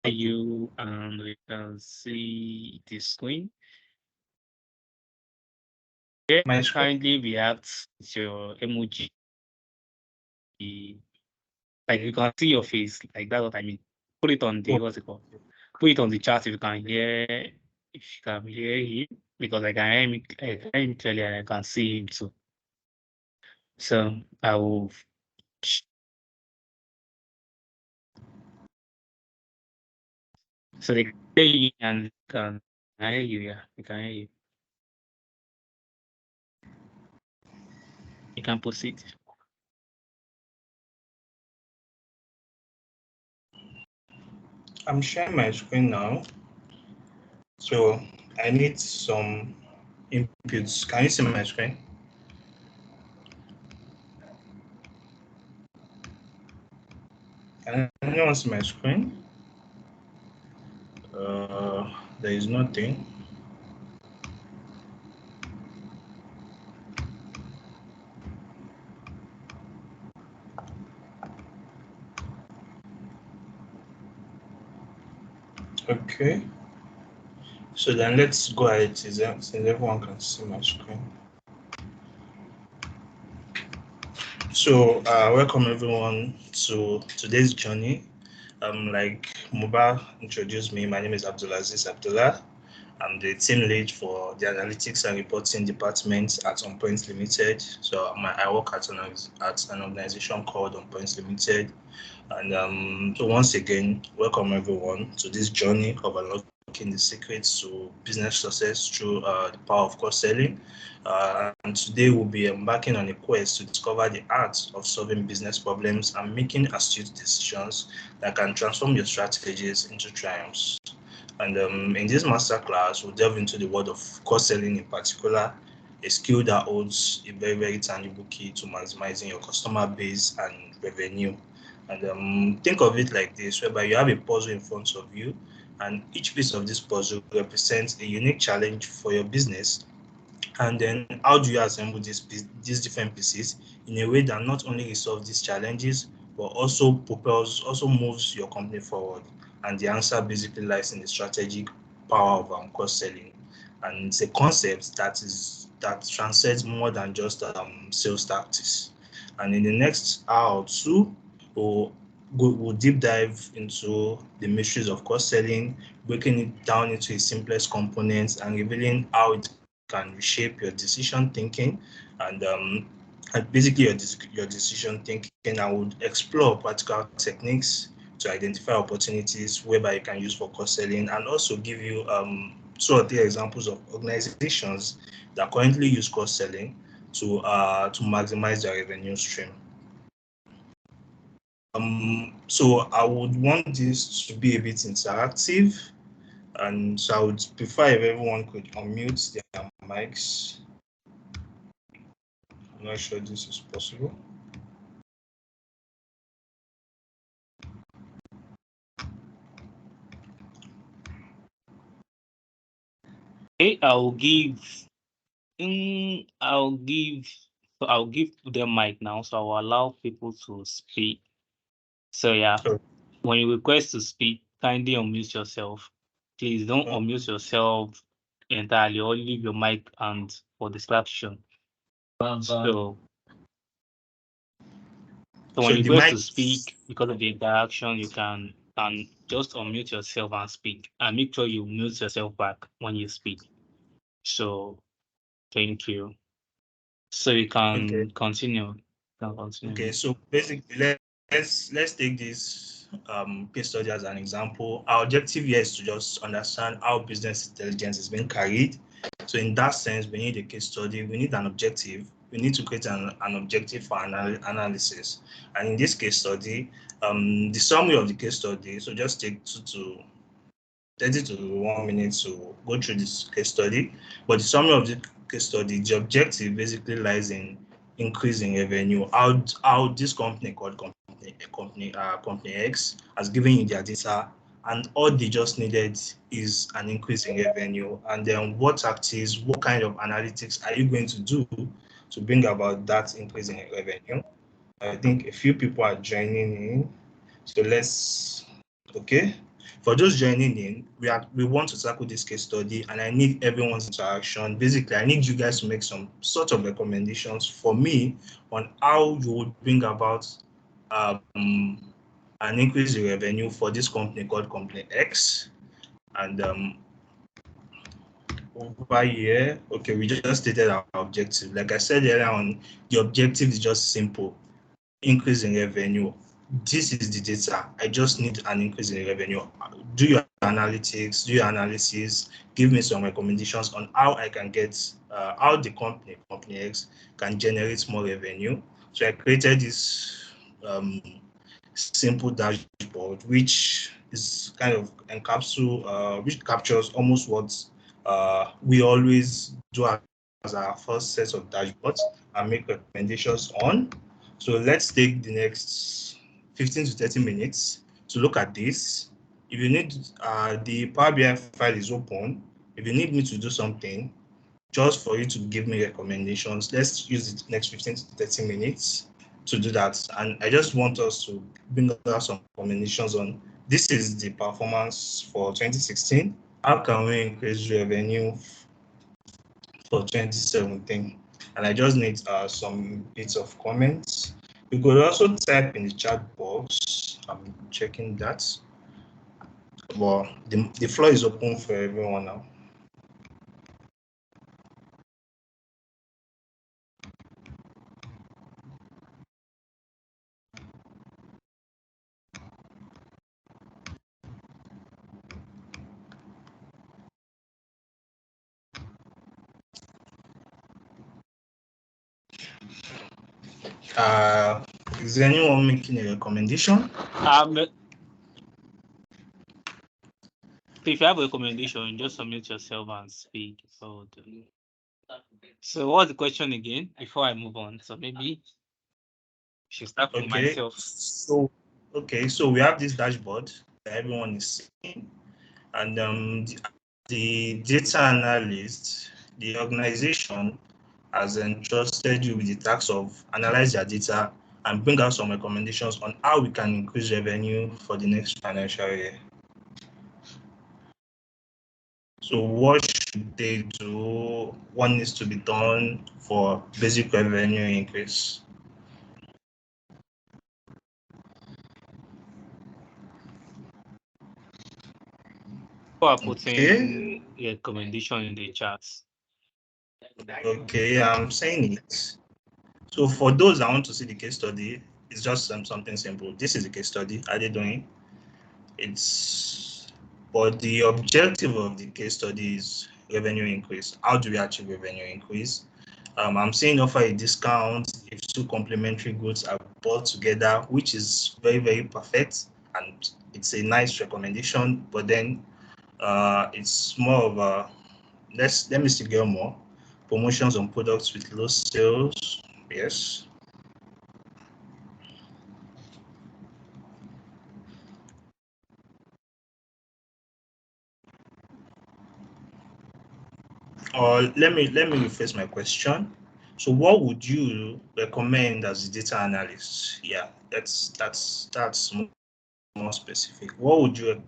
you and we can see the screen. Yeah, My screen. kindly react to your emoji. Like you can see your face. Like that's what I mean. Put it on the Oh, what's it called? Put it on the chat if you can hear him because I can hear him clearly and I can see him too. So I will so they can hear you and can hear you, yeah. They can hear you. You can proceed. I'm sharing my screen now. So I need some inputs. Can you see my screen? Can anyone see my screen? There is nothing. Okay. So then let's go ahead since everyone can see my screen. So welcome everyone to today's journey. Like Muba introduced me, my name is Abdullah. I'm the team lead for the analytics and reporting department at On Point Limited. So I work at an organization called On Point Limited. And so once again, welcome everyone to this journey of unlocking the secrets to business success through the power of cross-selling. And today we'll be embarking on a quest to discover the art of solving business problems and making astute decisions that can transform your strategies into triumphs. And in this masterclass, we'll delve into the world of cross-selling in particular, a skill that holds a very, very tangible key to maximizing your customer base and revenue. And think of it like this, whereby you have a puzzle in front of you, and each piece of this puzzle represents a unique challenge for your business. And then how do you assemble these different pieces in a way that not only resolves these challenges, but also moves your company forward? And the answer basically lies in the strategic power of cross-selling. And it's a concept that transcends more than just sales tactics. And in the next hour or two, we'll we'll deep dive into the mysteries of cross-selling, breaking it down into its simplest components and revealing how it can reshape your decision thinking and basically your decision thinking. I would explore practical techniques to identify opportunities whereby you can use for cross-selling and also give you 2 or 3 examples of organizations that currently use cross-selling to maximize their revenue stream. So I would want this to be a bit interactive, and so I would prefer if everyone could unmute their mics. I'm not sure this is possible. Okay, I'll give I'll give them mic now, so I'll allow people to speak. So yeah, So, when you request to speak, kindly unmute yourself. Please don't uh, unmute yourself entirely or leave your mic and for distraction. So so so when you the request mic. to speak, because of the interaction, you can just unmute yourself and speak. And make sure you mute yourself back when you speak. So thank you. So you Okay. can continue. You can Okay. continue. So basically, let's take this case study as an example. Our objective here is to just understand how business intelligence is being carried. So in that sense, we need a case study. We need an objective. We need to create an objective for analysis. And in this case study, the summary of the case study. So just take 30 to 1 minute to go through this case study. But the summary of the case study, the objective basically lies in increasing revenue. How this company called company X has given you their data, and all they just needed is an increase in revenue. And then what tactics, what kind of analytics are you going to do to bring about that increase in revenue? I think a few people are joining in. So let's okay. For those joining in, we want to tackle this case study, and I need everyone's interaction. Basically, I need you guys to make some sort of recommendations for me on how you would bring about an increase in revenue for this company called Company X. And over here, okay, we just stated our objective. Like I said earlier on, the objective is just simple: increase in revenue. This is the data. I just need an increase in revenue. Do your analytics, do your analysis, give me some recommendations on how I can get, how the company X can generate more revenue. So I created this simple dashboard, which is kind of which captures almost what we always do as our first set of dashboards and make recommendations on. So let's take the next 15 to 30 minutes to look at this. If you need, the Power BI file is open. If you need me to do something, just for you to give me recommendations, let's use the next 15 to 30 minutes to do that. And I just want us to bring out some recommendations on this is the performance for 2016. How can we increase revenue for 2017? And I just need some bits of comments. You could also type in the chat box. I'm checking that. Well, the floor is open for everyone now. Is anyone making a recommendation? If you have a recommendation, just submit yourself and speak. So what's the question again before I move on? So maybe I should start from myself. So we have this dashboard that everyone is seeing, and the data analyst, the organization has entrusted you with the task of analyze their data and bring out some recommendations on how we can increase revenue for the next financial year. So what should they do? What needs to be done for basic revenue increase? People are putting recommendation in the chat. Okay, I'm saying it. So for those that want to see the case study, it's just something simple. This is the case study. Are they doing? But the objective of the case study is revenue increase. How do we achieve revenue increase? I'm saying offer a discount if two complementary goods are bought together, which is very, very perfect. And it's a nice recommendation, but then it's more of a, let me see, get more. Promotions on products with low sales. Yes. Or let me rephrase my question. So what would you recommend as a data analyst? Yeah, that's more specific. What would you,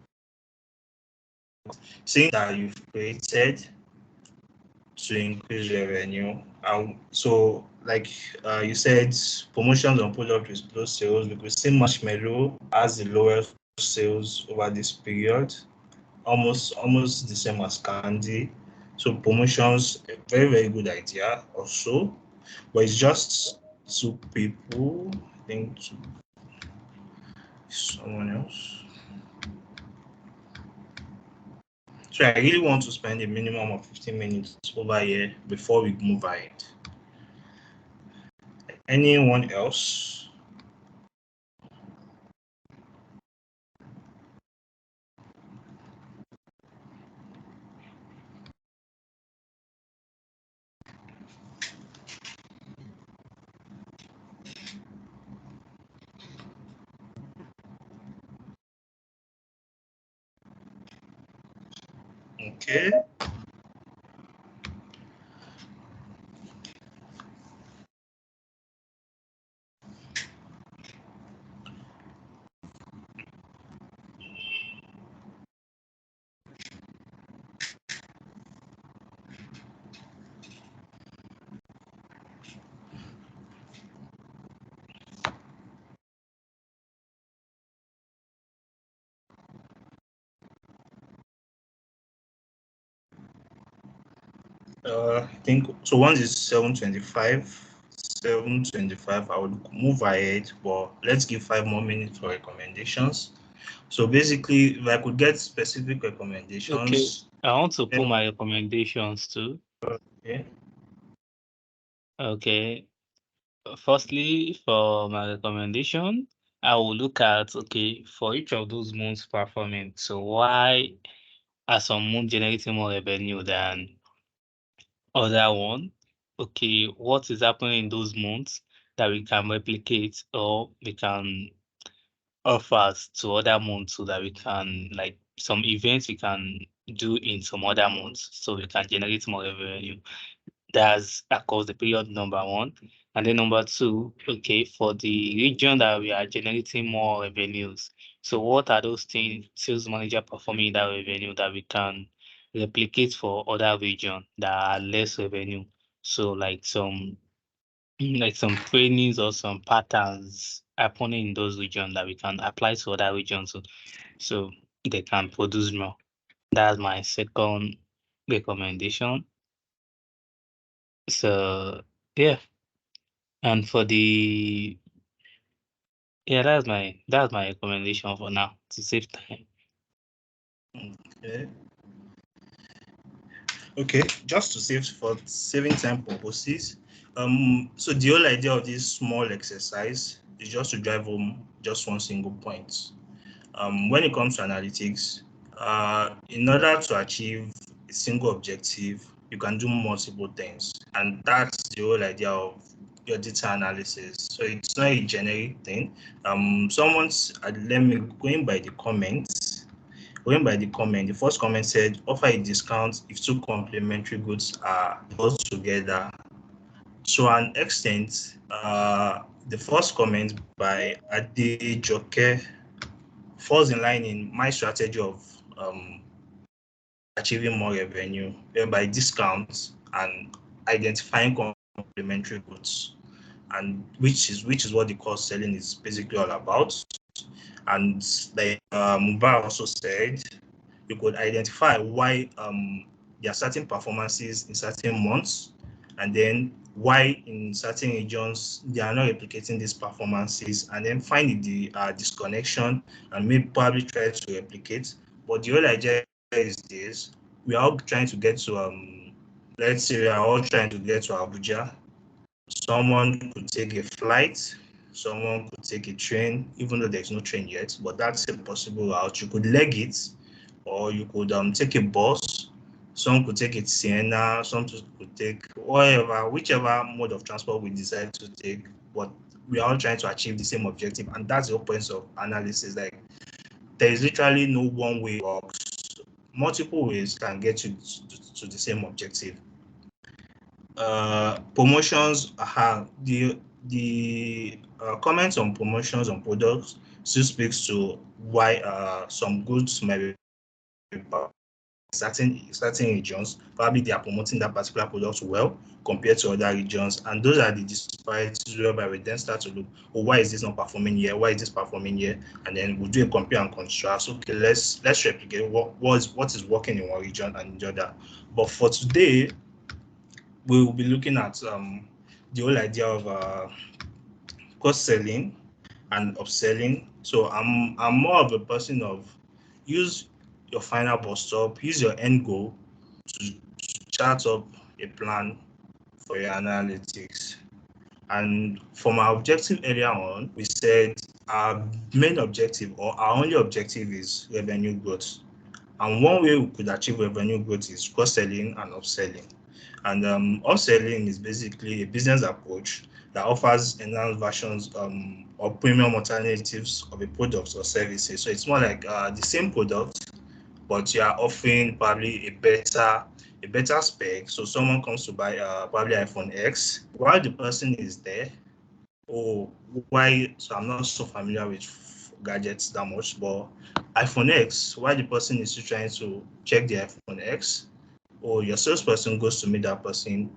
saying that you've created to increase revenue? So like you said, promotions on product with low sales, because say Marshmallow has the lowest sales over this period, almost the same as Candy. So promotions, a very, very good idea also, but it's just two people. I think someone else. So I really want to spend a minimum of 15 minutes over here before we move ahead. Anyone else? Okay. I think so. One is 725. 725. I would move ahead, but let's give 5 more minutes for recommendations. So basically, if I could get specific Okay, recommendations, I want to put then my recommendations too. okay. Okay, firstly, for my recommendation, I will look at, okay, for each of those moons performing. So why are some moon generating more revenue than other one? Okay, what is happening in those moons that we can replicate or we can offer to other moons so that we can, like, some events we can do in some other months so we can generate more revenue. That's across the period, number one. And then number two, okay, for the region that we are generating more revenues. So what are those things sales manager performing that revenue that we can replicate for other region that are less revenue? So like some trainings or some patterns happening in those regions that we can apply to other regions so they can produce more. That's my second recommendation. So yeah. And for the yeah, that's my recommendation for now to save time. Okay. Okay, just to save for saving time purposes. So the whole idea of this small exercise is just to drive home just one single point. When it comes to analytics, in order to achieve a single objective, you can do multiple things, and that's the whole idea of your data analysis. So it's not a generic thing. Let me going by the comments. Going by the comment, the first comment said, offer a discount if two complementary goods are bought together. To an extent, the first comment by Adejoke falls in line in my strategy of achieving more revenue, whereby discounts and identifying complementary goods, and which is what the cost selling is basically all about. And like Mubar also said, you could identify why there are certain performances in certain months, and then why in certain regions they are not replicating these performances, and then find the disconnection and maybe probably try to replicate. But the whole idea is this: we are all trying to get to let's say we are all trying to get to Abuja. Someone could take a flight, someone could take a train, even though there's no train yet, but that's a possible route. You could leg it, or you could take a bus. Some could take a Sienna, some could take whichever mode of transport we decide to take. But we are all trying to achieve the same objective, and that's the whole point of analysis. Like, there is literally no one way works. Multiple ways can get you to the same objective. Promotions, the comments on promotions on products still speaks to why some goods might be certain regions. Probably they are promoting that particular product well compared to other regions, and those are the disparities whereby we then start to look, oh, why is this not performing here? Why is this performing here? And then we'll do a compare and contrast. Okay, let's replicate what is working in one region and in the other. But for today, we will be looking at the whole idea of cross-selling and upselling. So I'm more of a person of use your final bus stop, use your end goal to chart up a plan for your analytics. And from our objective earlier on, we said our main objective or our only objective is revenue growth. And one way we could achieve revenue growth is cross-selling and upselling. And upselling is basically a business approach that offers enhanced versions or premium alternatives of a product or services. So it's more like the same product, but you are offering probably a better spec. So someone comes to buy probably iPhone X, while the person is there. Oh, why? So I'm not so familiar with gadgets that much, but iPhone X, why the person is still trying to check the iPhone X, or your salesperson goes to meet that person.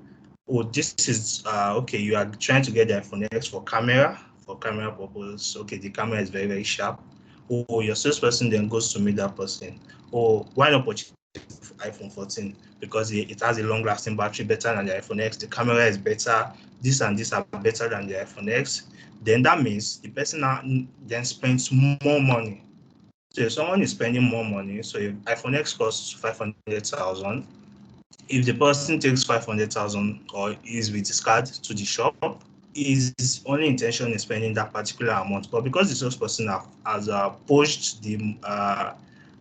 Oh, this is okay. You are trying to get the iPhone X for camera purpose. Okay, the camera is very, very sharp. Oh, your salesperson then goes to meet that person. Oh, why not purchase iPhone 14 because it has a long-lasting battery, better than the iPhone X. The camera is better. This and this are better than the iPhone X. Then that means the person then spends more money. So if someone is spending more money, so if iPhone X costs 500,000, if the person takes 500,000 or is with his card to the shop, his only intention is spending that particular amount. But because the salesperson has pushed the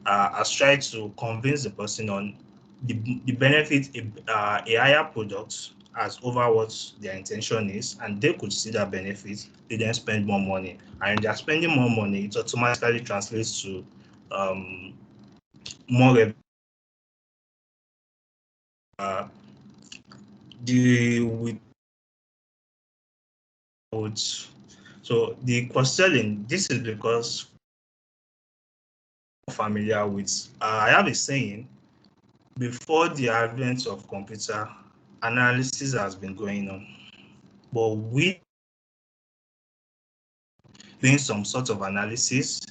has tried to convince the person on the benefit a higher product as over what their intention is, and they could see that benefit, they then spend more money. And if they're spending more money, it automatically translates to more revenue. So the cross-selling, this is because I'm familiar with, I have a saying, before the advent of computer, analysis has been going on, but we doing some sort of analysis,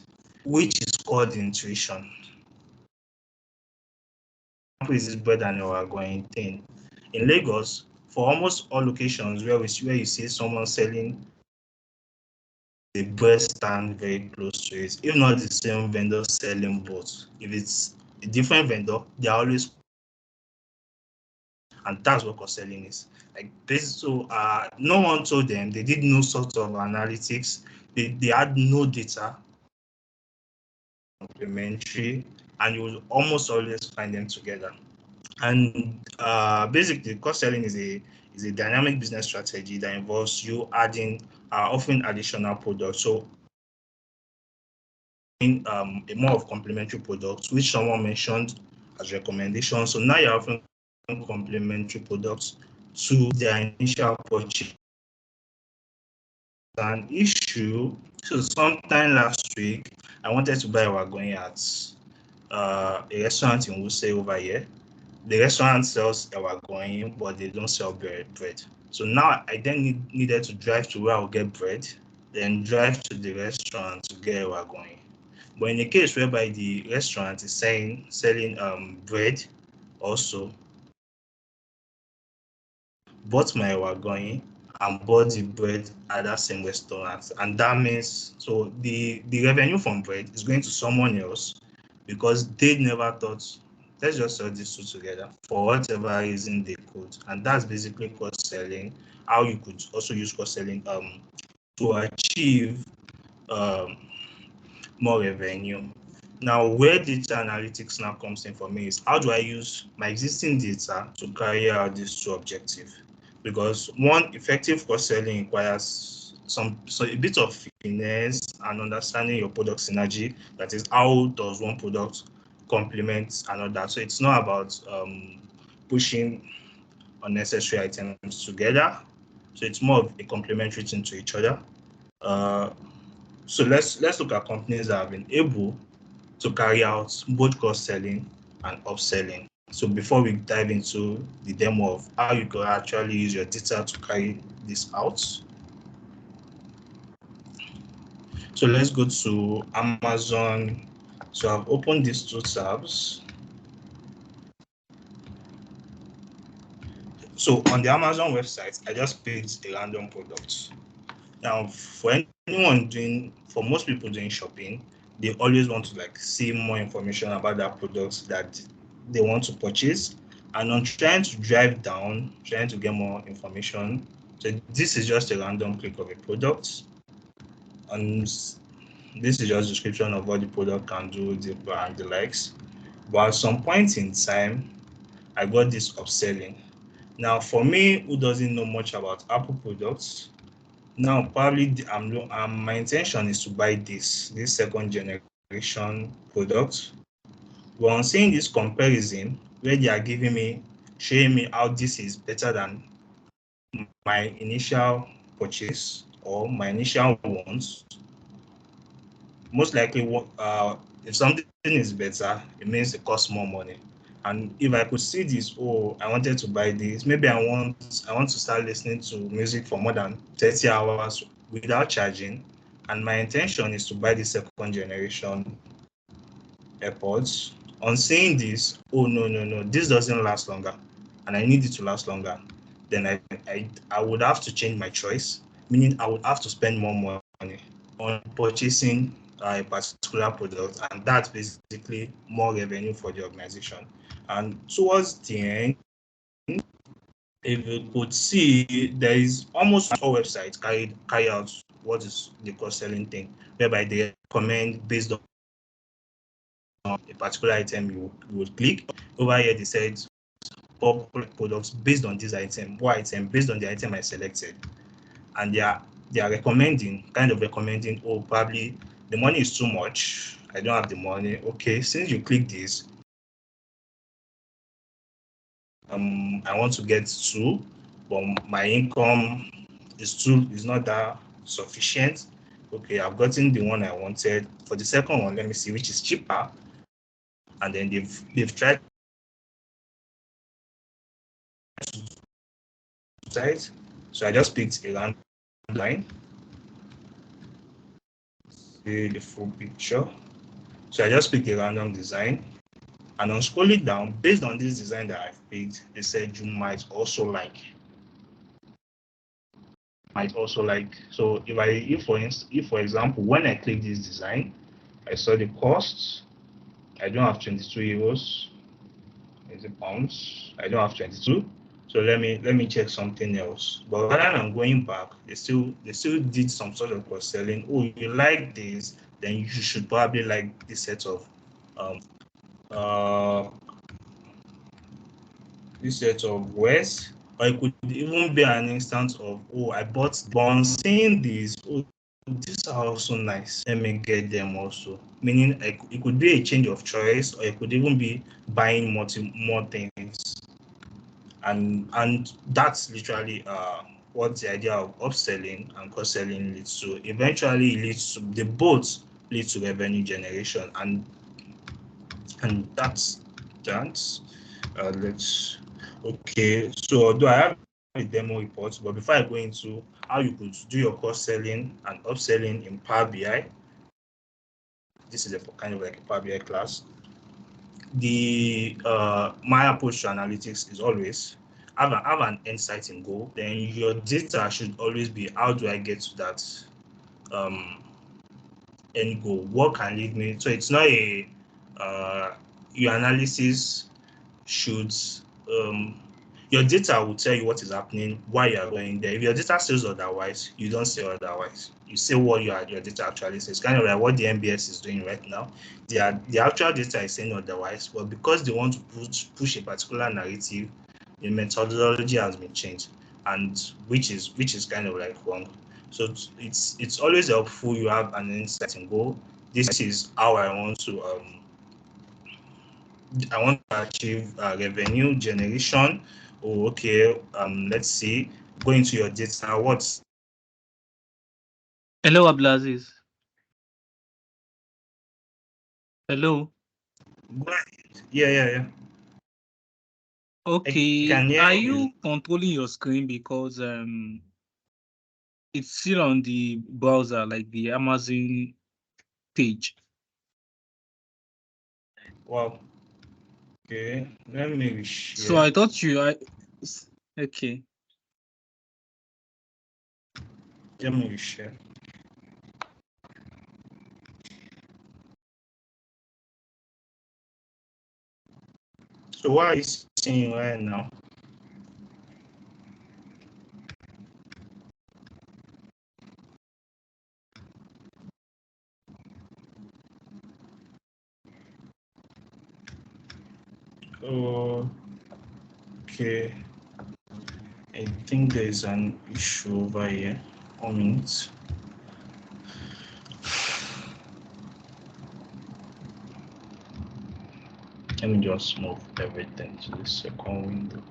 which is called intuition. Is this bread and our going thing in Lagos? For almost all locations where you see someone selling the bread stand very close to it, if not the same vendor selling both. If it's a different vendor, they are always, and that's what cross-selling is. Like this, so no one told them, they did no sort of analytics, they had no data, complementary, and you will almost always find them together. And basically, cross-selling is a dynamic business strategy that involves you adding, offering additional products. So in a more of complementary products, which someone mentioned as recommendation. So now you're offering complementary products to their initial purchase. An issue. So sometime last week, I wanted to buy wagon at a restaurant in Wuse over here. The restaurant sells wagon, but they don't sell bread. So now I then needed to drive to where I'll get bread, then drive to the restaurant to get wagon. But in a case whereby the restaurant is selling bread also, bought my wagon and bought the bread at that same restaurant, and that means so the revenue from bread is going to someone else because they never thought, let's just sell these two together for whatever reason they could. And that's basically cross-selling. How you could also use cross-selling to achieve more revenue. Now, where data analytics now comes in for me is, how do I use my existing data to carry out these two objectives? Because one, effective cross-selling requires a bit of finesse and understanding your product synergy. That is, how does one product complement another? So it's not about pushing unnecessary items together. So it's more of a complementary thing to each other. So let's look at companies that have been able to carry out both cross-selling and upselling. So before we dive into the demo of how you can actually use your data to carry this out. So let's go to Amazon. So I've opened these two tabs. So on the Amazon website, I just picked a random product. Now, for most people doing shopping, they always want to see more information about that product that they want to purchase. And I'm trying to drive down, trying to get more information. So this is just a random click of a product. And this is just a description of what the product can do, and the likes. But at some point in time, I got this upselling. Now, for me, who doesn't know much about Apple products, now probably my intention is to buy this second generation product. But on seeing this comparison where they are showing me how this is better than my initial purchase or my initial wants, most likely if something is better, it means it costs more money. And if I could see this, I wanted to buy this, maybe I want to start listening to music for more than 30 hours without charging, and my intention is to buy the second generation AirPods, On seeing this, oh no, this doesn't last longer, and I need it to last longer, then I would have to change my choice, meaning I would have to spend more money on purchasing a particular product, and that's basically more revenue for the organization. And towards the end, if you could see, there is almost all websites carry out what is the cross-selling thing, whereby they recommend based on a particular item you would click. Over here, they said popular products based on this item, what item, based on the item I selected. And they are recommending, oh, probably the money is too much. I don't have the money. Okay, since you click this, I want to get two, but my income is not that sufficient. Okay, I've gotten the one I wanted. For the second one, let me see which is cheaper. And then they've tried to size. So I just picked a random line. See the full picture. So I just picked a random design. And on scrolling down, based on this design that I've picked, they said you might also like. So if for example, when I click this design, I saw the costs. I don't have 22 euros. Is it pounds? I don't have 22. So let me check something else. But rather than going back, they still did some sort of cross selling. Oh, you like this, then you should probably like this set of uh wares. Or it could even be an instance of, oh, I bought bonds, seeing these, oh, these are also nice. Let me get them also. Meaning it could be a change of choice, or it could even be buying more things. And that's literally what the idea of upselling and cross-selling leads to. Eventually, it leads to the both lead to revenue generation, and that's that. Let's okay. So although I have a demo report, but before I go into how you could do your cross-selling and upselling in Power BI, this is a kind of like a Power BI class. My approach to analytics is always have an insight in goal. Then your data should always be, how do I get to that end goal? What can lead me? So it's not your analysis should your data will tell you what is happening, why you are going there. If your data says otherwise, you don't say otherwise. You say what your data actually says. Kind of like what the MBS is doing right now. The actual data is saying otherwise, but because they want to push a particular narrative, the methodology has been changed, and which is kind of like wrong. So it's always helpful you have an insight and go, this is how I want to achieve revenue generation. Oh, okay. Let's see. Go into your data. What's Hello, AbdulAzeez. Hello. go ahead. Yeah. I Okay, can hear are you. you controlling your screen because it's still on the browser, like the Amazon page? Wow. Okay. Let me So share. I thought okay. Let me share. So what are you seeing right now? Okay. I think there is an issue over here. 1 minute. Let me just move everything to the second window.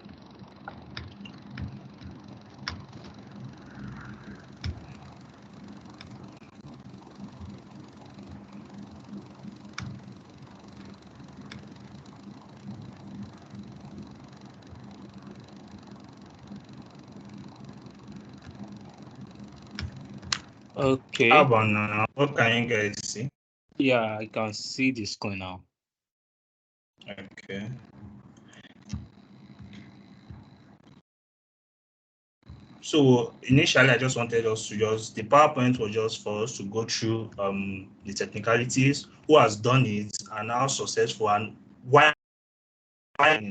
How Okay. about now? What can you guys see? Yeah, I can see the screen now. Okay. So initially, I just wanted us to the PowerPoint was just for us to go through the technicalities, who has done it, and how successful, and why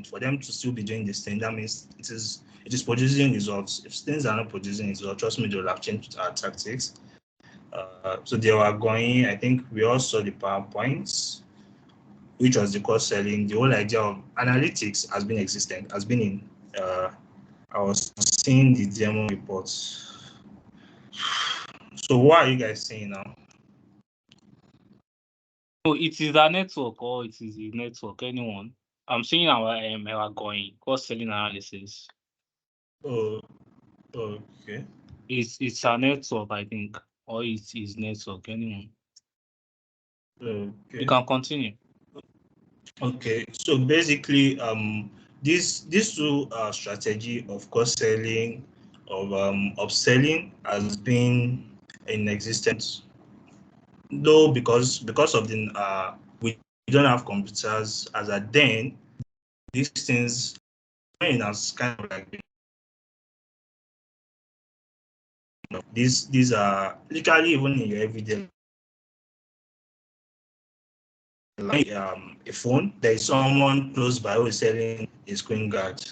for them to still be doing this thing. That means it is producing results. If things are not producing results, trust me, they will have changed our tactics. So they were going. I think we all saw the PowerPoints, which was the course selling. The whole idea of analytics has been existent, has been in. I was seeing the demo reports. So what are you guys saying now? No, it is a network or it is a network. Anyone. I'm seeing our going cost selling analysis. Oh, okay. It's a network, I think, or it is network. Anyone. You Okay. can continue. Okay. So basically, these two strategy of cost selling, of upselling has been in existence, though because of the we don't have computers as at then. These things as kind of like these are literally even in your everyday life. A phone, there is someone close by who is selling a screen guard.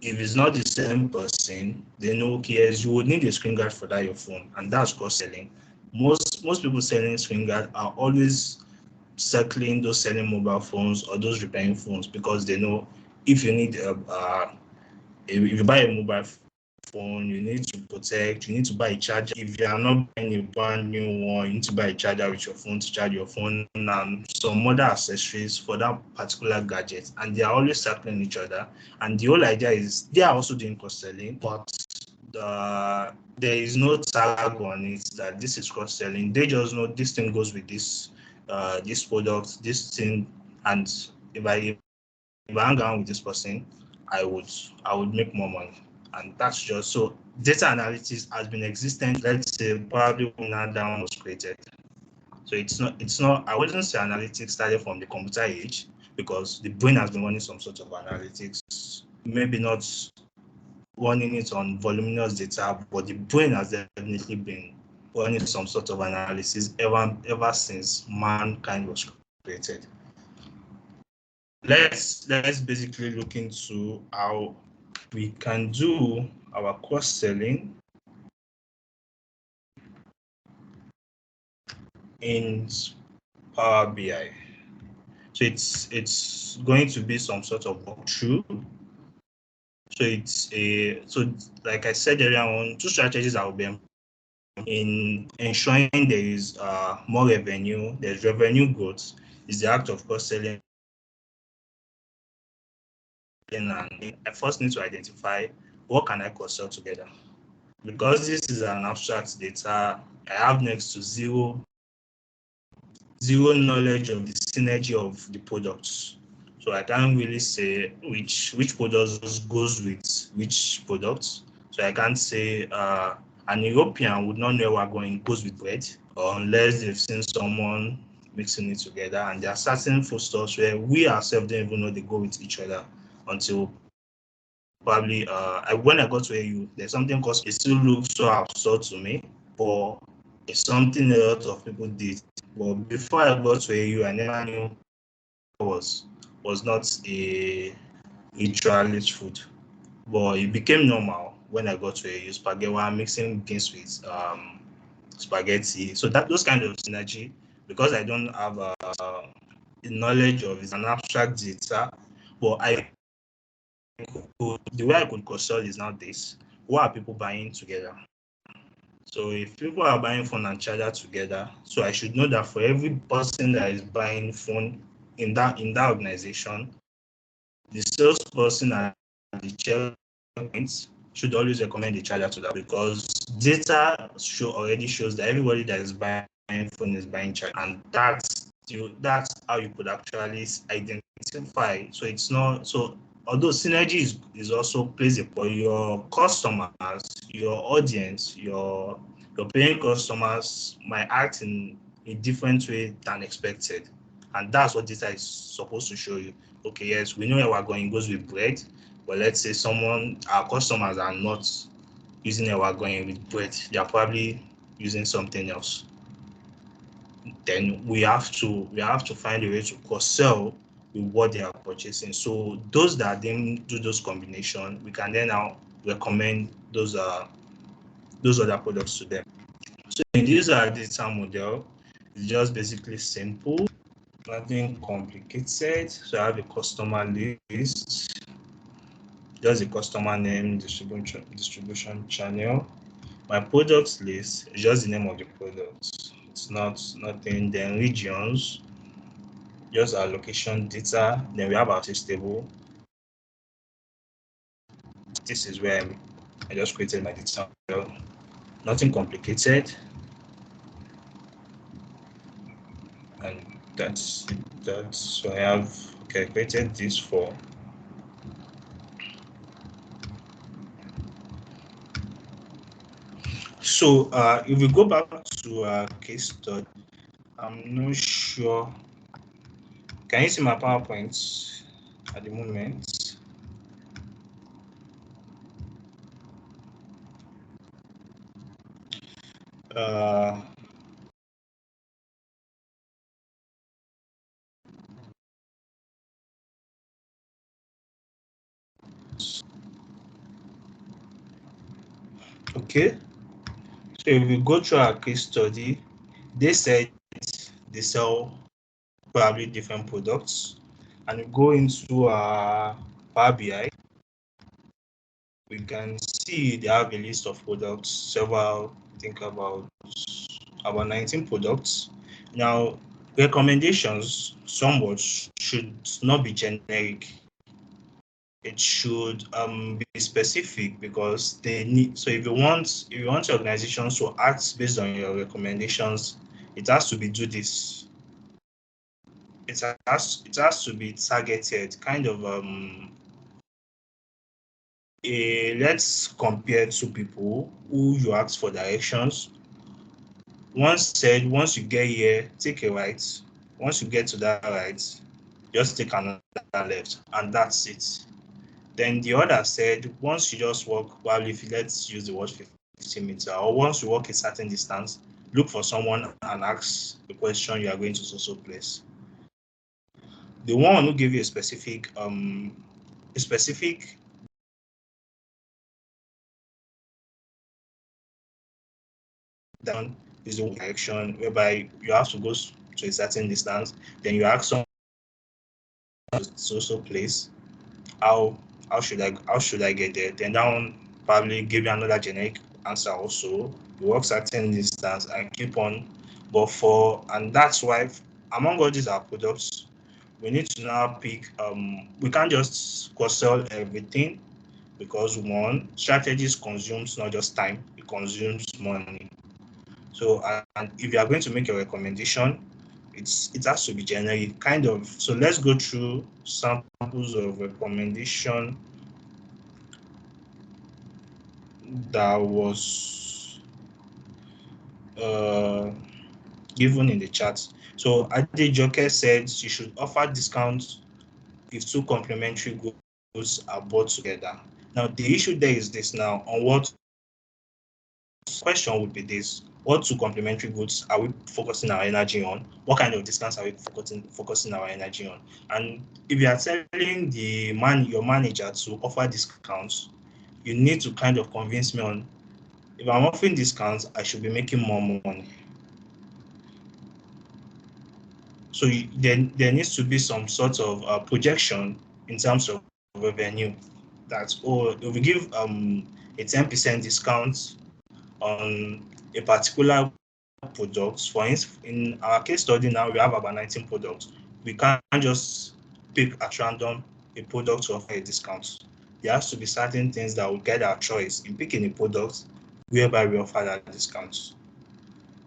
If it's not the same person, then who cares? You would need a screen guard for that your phone, and that's cross selling. Most people selling screen guard are always circling those selling mobile phones or those repairing phones, because they know if you need if you buy a mobile phone, you need to protect, you need to buy a charger. If you are not buying a brand new one, you need to buy a charger with your phone to charge your phone and some other accessories for that particular gadget. And they are always circling each other. And the whole idea is they are also doing cross selling, but there is no tag on it that this is cross selling. They just know this thing goes with this product, this thing, and if I hang around with this person, I would make more money. And that's just so data analytics has been existent, let's say probably when that one was created. So it's not I wouldn't say analytics started from the computer age, because the brain has been running some sort of analytics, maybe not running it on voluminous data, but the brain has definitely been running some sort of analysis ever since mankind was created. Let's basically look into how we can do our cross selling in Power BI. So it's going to be some sort of walkthrough. So like I said earlier on, two strategies that will be in ensuring there is more revenue. There's revenue growth. Is the act of cross selling, and I first need to identify what can I cross sell together. Because this is an abstract data, I have next to zero knowledge of the synergy of the products. So I can't really say which products goes with which products. So I can't say an European would not know where going goes with bread, or unless they've seen someone mixing it together. And there are certain foodstuffs where we ourselves don't even know they go with each other until probably when I got to AU, there's something called, it still looks so absurd to me, but it's something a lot of people did. But before I got to AU, I never knew was not a ritualist food. But it became normal when I got to AU. Spaghetti, while mixing beans with spaghetti. So that those kind of synergy, because I don't have the knowledge of it's an abstract data, but the way I could console is now this: what are people buying together? So if people are buying phone and charger together, so I should know that for every person that is buying phone in that organization, the salesperson and the checkpoints should always recommend the charger to that, because data already shows that everybody that is buying phone is buying charger, and that's how you could actually identify. So it's not so. Although synergy is also plays a part, your customers, your audience, your paying customers might act in a different way than expected. And that's what data is supposed to show you. Okay, yes, we know where we're going, it goes with bread, but let's say our customers are not using where we're going with bread. They are probably using something else. Then we have to find a way to cross-sell with what they are purchasing. So those that then do those combinations, we can then now recommend those other products to them. So in this data model, it's just basically simple, nothing complicated. So I have a customer list, just a customer name, distribution channel. My products list is just the name of the product. It's nothing. Then regions, just our location data. Then we have our sales table. This is where I just created my data model. Nothing complicated. And that's so I have created this for so if we go back to our case study, I'm not sure. Can you see my PowerPoint at the moment? Okay, so if we go through our case study, they said they sell probably different products, and we go into our Power BI, we can see they have a list of products, several, I think about 19 products. Now, recommendations somewhat should not be generic. It should be specific, because they need. So if you want your organizations to act based on your recommendations, it has to be do this. It has to be targeted, kind of let's compare two people who you ask for directions. One said, once you get here, take a right. Once you get to that right, just take another left, and that's it. Then the other said, once you just walk, well, if let's use the word 50 meters, or once you walk a certain distance, look for someone and ask the question you are going to so place. The one who gave you a specific down is the direction whereby you have to go to a certain distance. Then you ask someone to so place. How should I get there? Then that one probably give you another generic answer also. You walk certain distance and keep on. And that's why among all these our products, we need to now pick. We can't just cross-sell everything, because one, strategies consumes not just time, it consumes money. So and if you are going to make a recommendation, it has to be generic, kind of. So let's go through samples of recommendation that was given in the chat. So Adejoke said she should offer discounts if two complementary goods are bought together. Now the issue there is this. Now, on what question would be this: what two complementary goods are we focusing our energy on? What kind of discounts are we focusing our energy on? And if you are telling your manager to offer discounts, you need to kind of convince me on, if I'm offering discounts, I should be making more money. So there needs to be some sort of projection in terms of revenue. That's all. If we give a 10% discount on a particular products. For instance, in our case study now, we have about 19 products. We can't just pick at random a product to offer a discount. There has to be certain things that will get our choice in picking a product whereby we offer that discount.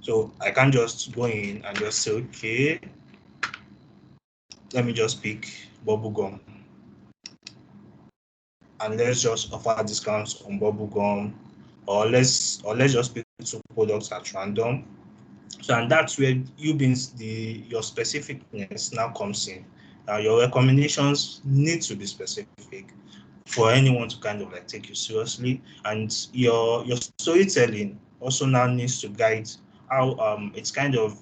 So I can't just go in and just say, okay, let me just pick bubble gum, and let's just offer discounts on bubble gum, or let's just pick two products at random. So, and that's where you being your specificness now comes in. Now, your recommendations need to be specific for anyone to kind of like take you seriously, and your storytelling also now needs to guide how it's kind of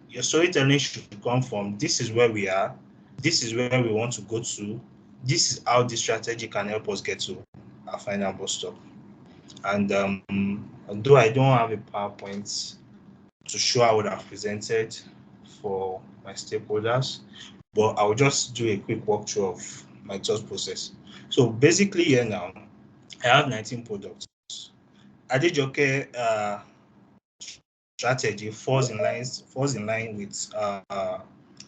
your storytelling should come from this is where we are, this is where we want to go to, this is how this strategy can help us get to our final bus stop. And although I don't have a PowerPoint to show I would have presented for my stakeholders, but I'll just do a quick walkthrough of my thought process. So basically here now, I have 19 products. Adejoke strategy falls in line with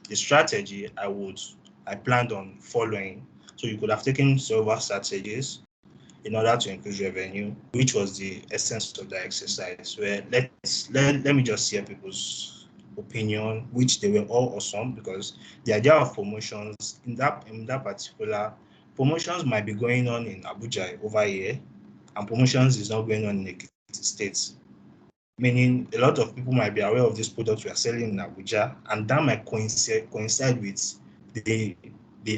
the strategy I planned on following. So you could have taken several strategies in order to increase revenue, which was the essence of the exercise. Where let me just hear people's opinion, which they were all awesome, because the idea of promotions in that particular promotions might be going on in Abuja over here, and promotions is not going on in the states. Meaning a lot of people might be aware of this product we are selling in Abuja, and that might coincide with the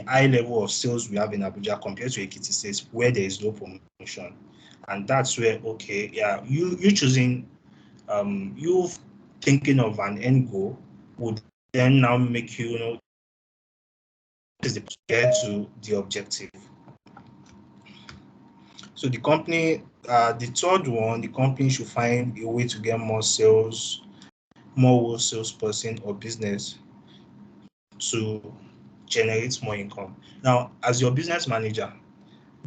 high level of sales we have in Abuja compared to Ekiti State, where there is no promotion. And that's where, okay, yeah, you choosing, you thinking of an end goal would then now make you get to the objective. So the company, the third one, the company should find a way to get more sales, more salesperson or business to generate more income. Now, as your business manager,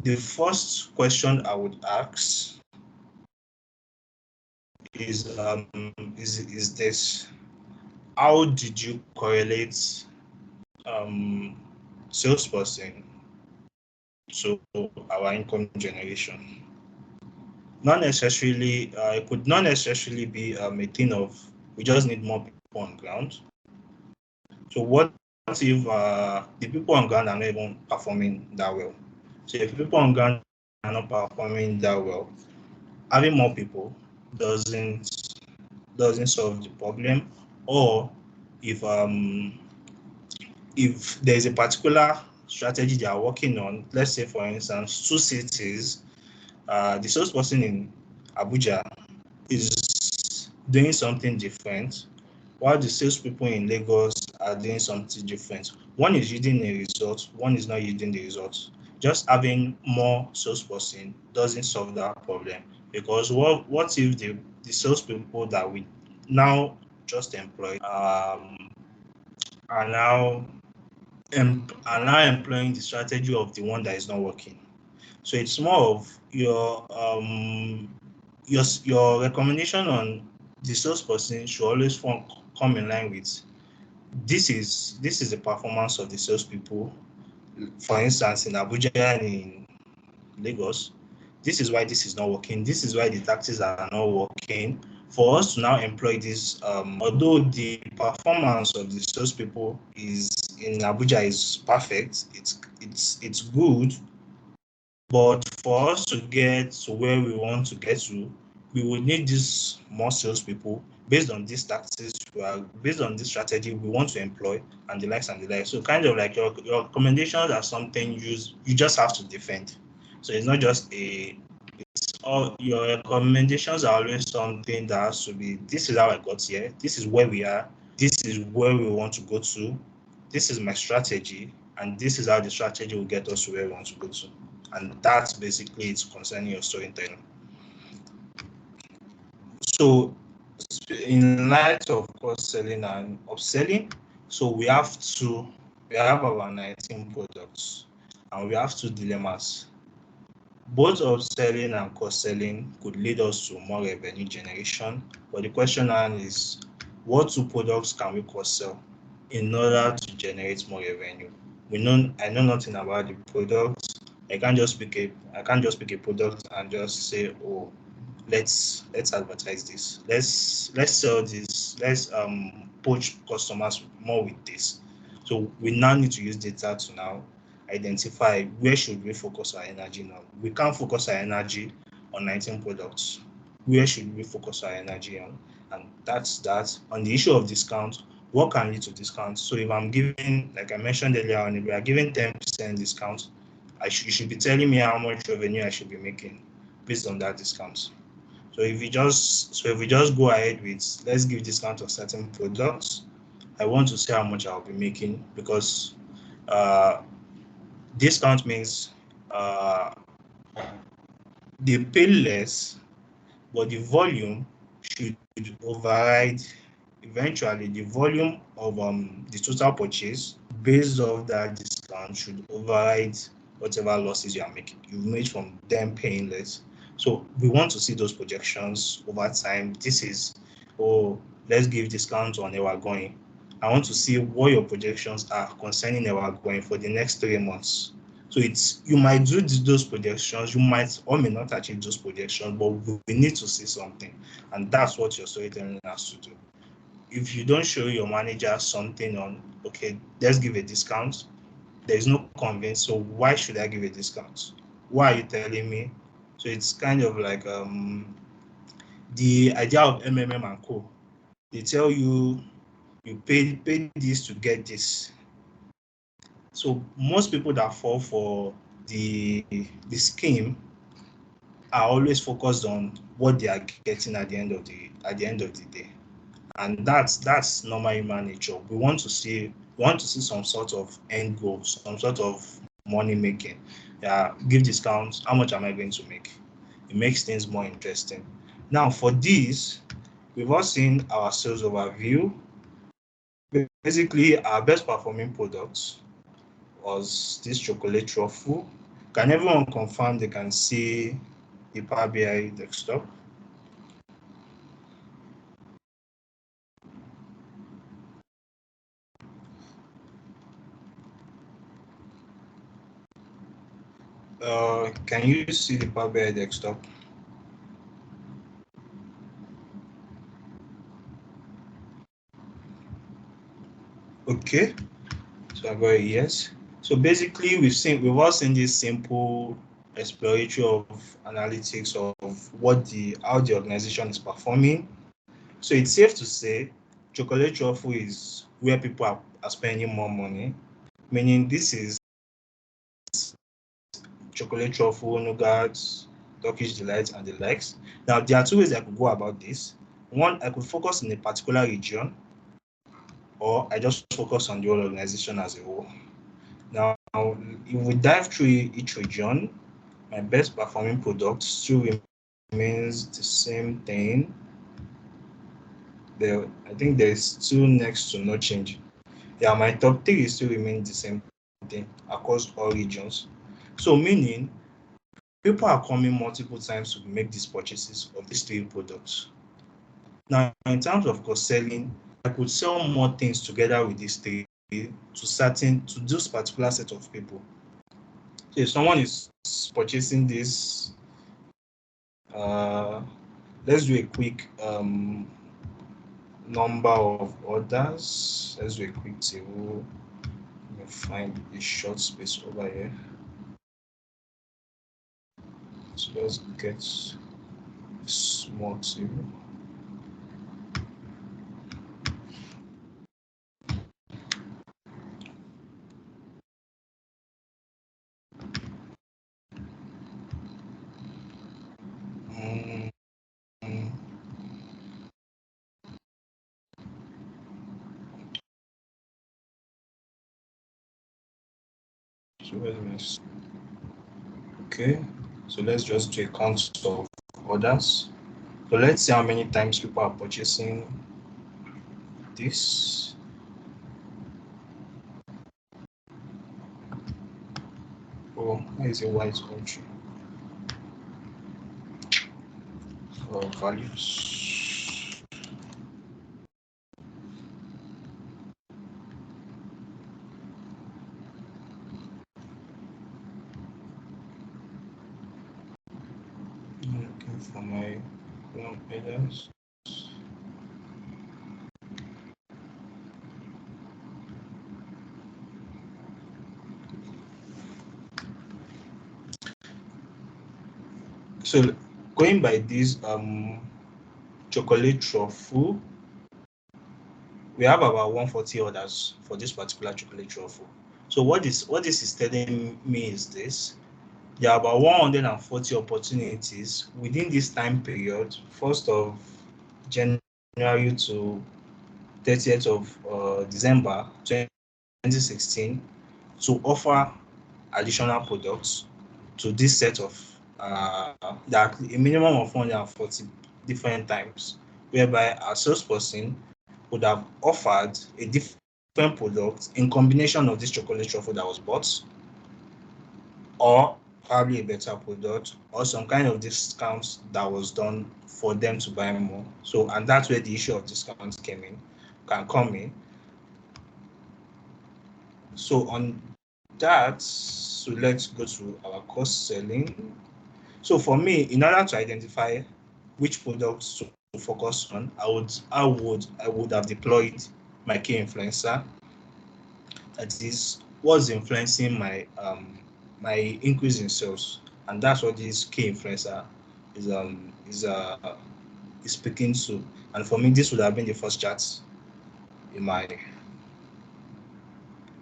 the first question I would ask is this: how did you correlate salesperson to our income generation? Not necessarily, it could not necessarily be a thing of we just need more people on ground. So what if the people on ground are not even performing that well? So if people on ground are not performing that well, having more people doesn't solve the problem. Or if there's a particular strategy they are working on, let's say for instance, two cities, the salesperson in Abuja is doing something different, while the salespeople in Lagos are doing something different. One is yielding a result, one is not yielding the result. Just having more salesperson doesn't solve that problem, because what if the salespeople that we now just employ are now employing the strategy of the one that is not working? So it's more of your recommendation on the salesperson should always come in line with this is the performance of the salespeople. For instance, in Abuja and in Lagos, this is why this is not working. This is why the tactics are not working. For us to now employ this, although the performance of the salespeople is in Abuja is perfect, it's good, but for us to get to where we want to get to, we will need these more salespeople based on these tactics, based on this strategy we want to employ, and the likes and the likes. So kind of like your recommendations are something you just have to defend. So it's not just all your recommendations are always something that has to be, this is how I got here, this is where we are, this is where we want to go to, this is my strategy, and this is how the strategy will get us to where we want to go to. And that's basically it concerning your storytelling. So in light of cross-selling and upselling, so we have our 19 products, and we have two dilemmas. Both upselling and cross-selling could lead us to more revenue generation, but the question now is, what two products can we cross-sell in order to generate more revenue? I know nothing about the product. I can't just pick a product and just say, oh, let's advertise this. Let's sell this. Let's poach customers more with this. So we now need to use data to now identify where should we focus our energy now. We can't focus our energy on 19 products. Where should we focus our energy on? And that's that. On the issue of discount, what can lead to discount? So if I'm giving, like I mentioned earlier on, if we are giving 10% discount, you should be telling me how much revenue I should be making based on that discount. So if we just go ahead with, let's give discount of certain products, I want to see how much I'll be making, because discount means they pay less, but the volume should override eventually the volume of the total purchase based off that discount should override whatever losses you've made from them paying less. So we want to see those projections over time. This is, oh, let's give discount on our going. I want to see what your projections are concerning our going for the next 3 months. So you might do those projections, you might or may not achieve those projections, but we need to see something, and that's what your storytelling has to do. If you don't show your manager something on, okay, let's give a discount, there is no convince, so why should I give a discount? Why are you telling me? So it's kind of like the idea of MMM and Co. They tell you pay this to get this. So most people that fall for the scheme are always focused on what they are getting at the end of the day, and that's normal human nature. We want to see some sort of end goal, some sort of money making. Yeah, give discounts. How much am I going to make? It makes things more interesting. Now for this, we've all seen our sales overview. Basically, our best performing products was this chocolate truffle. Can everyone confirm they can see the Power BI desktop? Can you see the Power BI desktop? Okay, so I got a yes. So basically, we've all seen this simple exploratory of analytics of how the organization is performing. So it's safe to say chocolate truffle is where people are spending more money, meaning this is chocolate truffle, nougats, Turkish delight, and the likes. Now there are two ways I could go about this. One, I could focus in a particular region, or I just focus on the whole organization as a whole. Now, if we dive through each region, my best performing product still remains the same thing. I think there's still next to no change. Yeah, my top three still remains the same thing across all regions. So meaning, people are coming multiple times to make these purchases of these three products. Now, in terms of cross-selling, I could sell more things together with these three to this particular set of people. So if someone is purchasing this, let's do a quick number of orders. Let's do a quick table. Let me find a short space over here. So let's get a small table. Okay, so let's just do a count of orders. So let's see how many times people are purchasing this. Oh, why is it white country? Values. I'm looking for my long pages. So going by this, chocolate truffle. We have about 140 orders for this particular chocolate truffle. So what this is telling me is this: there are about 140 opportunities within this time period, 1st of January to 30th of December 2016, to offer additional products to this set of that a minimum of 140 different times, whereby our salesperson would have offered a different product in combination of this chocolate truffle that was bought, or probably a better product, or some kind of discounts that was done for them to buy more. So, and that's where the issue of discounts can come in. So on that, so let's go to our cost selling. So for me, in order to identify which products to focus on, I would have deployed my key influencer. That is what's influencing my my increase in sales, and that's what this key influencer is speaking to. And for me, this would have been the first chat in my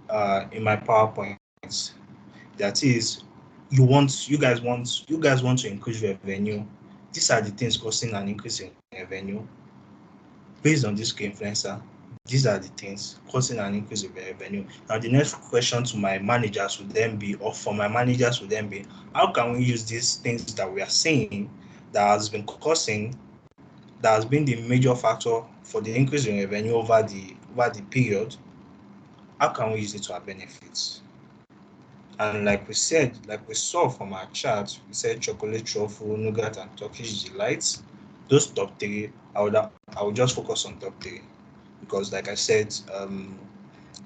PowerPoint. That is, you guys want to increase revenue. These are the things causing an increase in revenue. Based on this key influencer, these are the things causing an increase in revenue. Now, the next question to my managers would then be, or for my managers would then be, how can we use these things that we are seeing that has been the major factor for the increase in revenue over the period? How can we use it to our benefits? And like we saw from our chart, we said chocolate truffle, nougat, and Turkish delights. Those top three, I would just focus on top three, because like I said,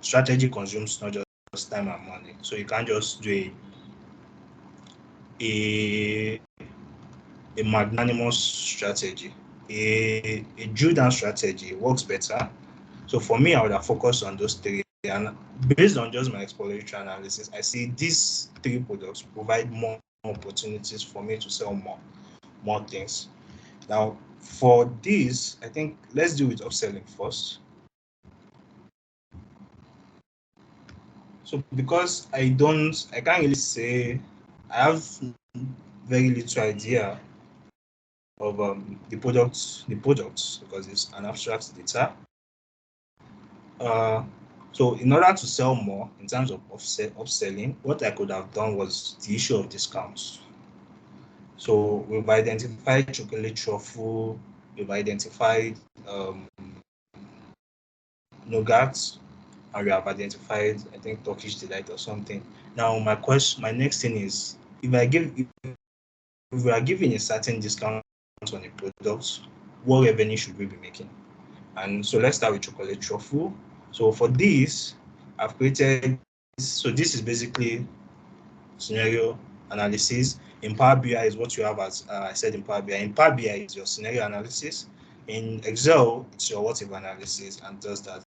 strategy consumes not just time and money. So you can't just do a magnanimous strategy. A drill down strategy works better. So for me, I would have focused on those three. And based on just my exploratory analysis, I see these three products provide more opportunities for me to sell more things. Now, for this, I think let's deal with upselling first. So because I can't really say, I have very little idea of the products because it's an abstract data. So in order to sell more in terms of upselling, what I could have done was the issue of discounts. So we've identified chocolate truffle, we've identified nougat, and we have identified, I think, Turkish delight or something. Now my next thing is, if we are giving a certain discount on a product, what revenue should we be making? And so let's start with chocolate truffle. So for this, I've created, so this is basically scenario analysis. In Power BI is what you have, as I said, in Power BI. In Power BI is your scenario analysis. In Excel, it's your what if analysis, and does that.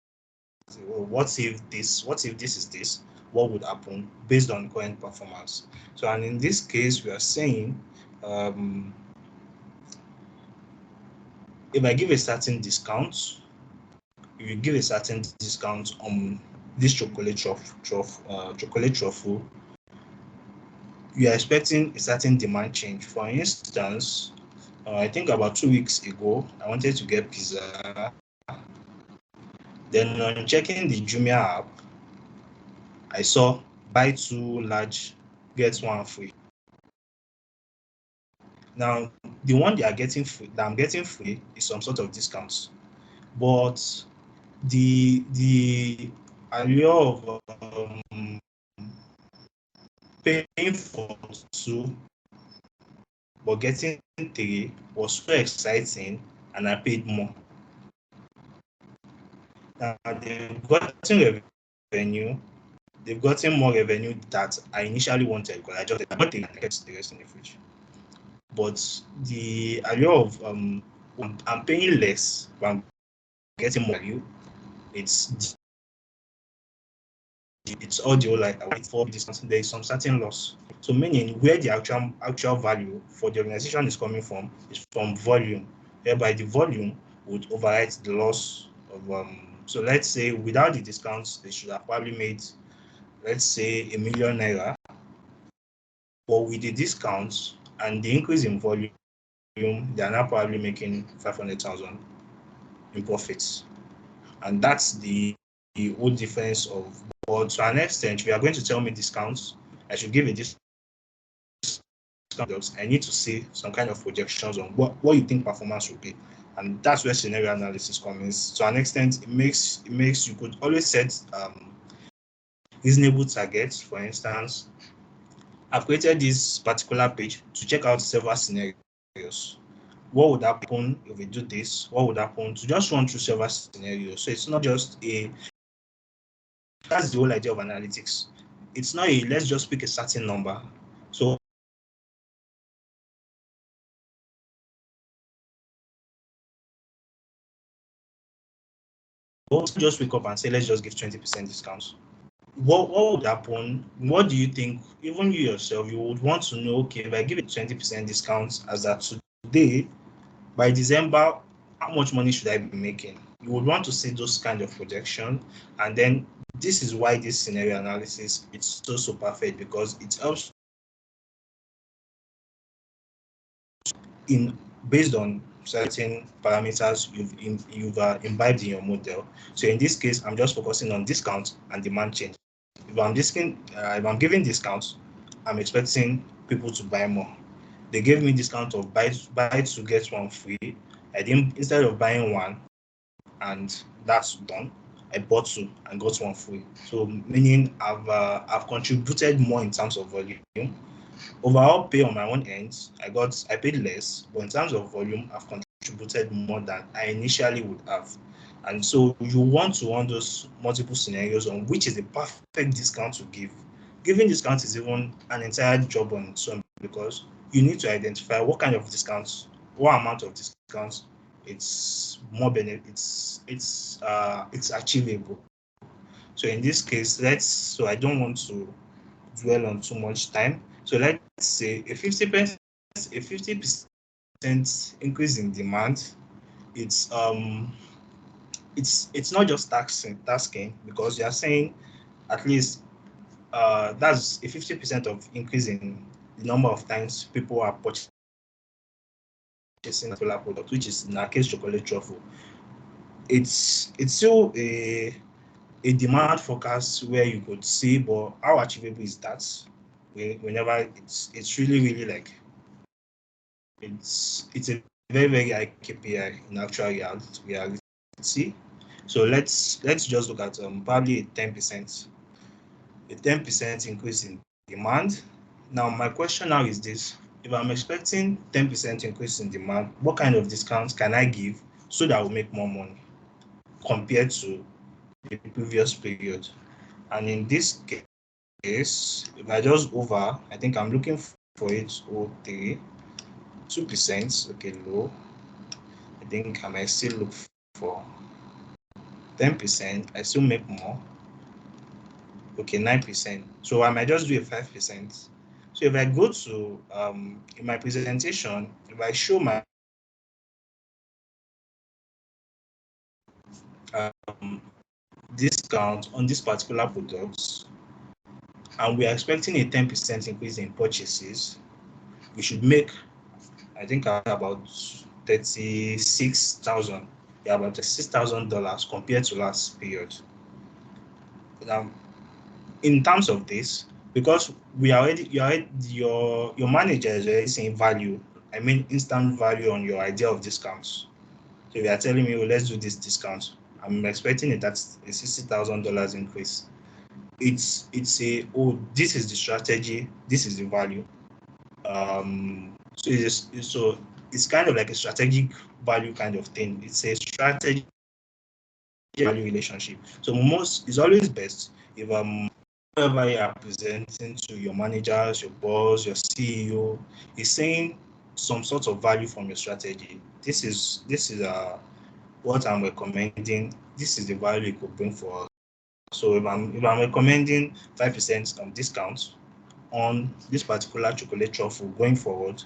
Well, what if this is this? What would happen based on current performance? So, and in this case, we are saying, if I give a certain discount, if you give a certain discount on this chocolate truffle, you are expecting a certain demand change. For instance, I think about 2 weeks ago, I wanted to get pizza. Then on checking the Jumia app, I saw buy 2 large, get 1 free. Now, the one that I'm getting free is some sort of discounts, but the allure of paying for 2 but getting 3 was so exciting, and I paid more. Now they've gotten revenue, they've gotten more revenue that I initially wanted, because I just bought the rest in the fridge. But the allure of I'm paying less, but I'm getting more value. It's audio, like I wait for this, there is some certain loss. So meaning where the actual value for the organization is coming from is from volume. whereby the volume would overwrite the loss of so let's say without the discounts, they should have probably made, let's say, ₦1,000,000. But with the discounts and the increase in volume, they are now probably making 500,000 in profits. And that's the whole difference of, but to an extent, if you are going to tell me discounts, I should give a discount. I need to see some kind of projections on what you think performance will be. And that's where scenario analysis comes. To an extent, it makes you could always set reasonable targets. For instance, I've created this particular page to check out several scenarios. What would happen if we do this? What would happen? To just run through several scenarios. So it's not just that's the whole idea of analytics. It's not let's just pick a certain number. So don't just wake up and say, let's just give 20% discounts. What would happen? What do you think? Even you yourself, you would want to know, okay, if I give it 20% discounts as at today, by December, how much money should I be making? You would want to see those kind of projection. And then this is why this scenario analysis is so perfect, because it helps based on certain parameters you've imbibed in your model. So in this case, I'm just focusing on discount and demand change. If I'm giving discounts, I'm expecting people to buy more. They gave me discount of buy two get one free. I didn't, instead of buying one and that's done, I bought two and got one free. So meaning I've contributed more in terms of volume. Overall pay on my own end, I paid less, but in terms of volume, I've contributed more than I initially would have. And so you want to run those multiple scenarios on which is the perfect discount to give. Giving discount is even an entire job on its own, because you need to identify what kind of discounts, what amount of discounts it's more benefit, it's achievable. So in this case, so I don't want to dwell on too much time. So let's say a 50% increase in demand. It's not just tasking, because you are saying at least that's a 50% of increase in the number of times people are purchasing a particular product, which is in our case chocolate truffle. It's still a demand forecast where you could see, but how achievable is that? Whenever it's really like it's a very high KPI in actual reality. So let's just look at probably a 10% increase in demand. Now my question now is this: if I'm expecting 10% increase in demand, what kind of discounts can I give so that I will make more money compared to the previous period? And in this case, if I just I think I'm looking for it 03, 2%, okay, low. I think I might still look for 10%, I still make more. Okay, 9%. So I might just do a 5%. So if I go to in my presentation, if I show my discount on this particular products, and we are expecting a 10% increase in purchases, we should make, I think, about 36,000. Yeah, about $6,000 compared to last period. Now, in terms of this, because your manager is already saying value, I mean instant value on your idea of discounts. So they are telling me, oh, let's do this discount. I'm expecting that's a $60,000 increase. It's oh, this is the strategy, this is the value. So it's kind of like a strategic value kind of thing. It's a strategy value relationship. So it's always best if whoever you are presenting to, your managers, your boss, your CEO, is saying some sort of value from your strategy. This is what I'm recommending. This is the value it could bring for us. So if I'm recommending 5% discount on this particular chocolate truffle going forward,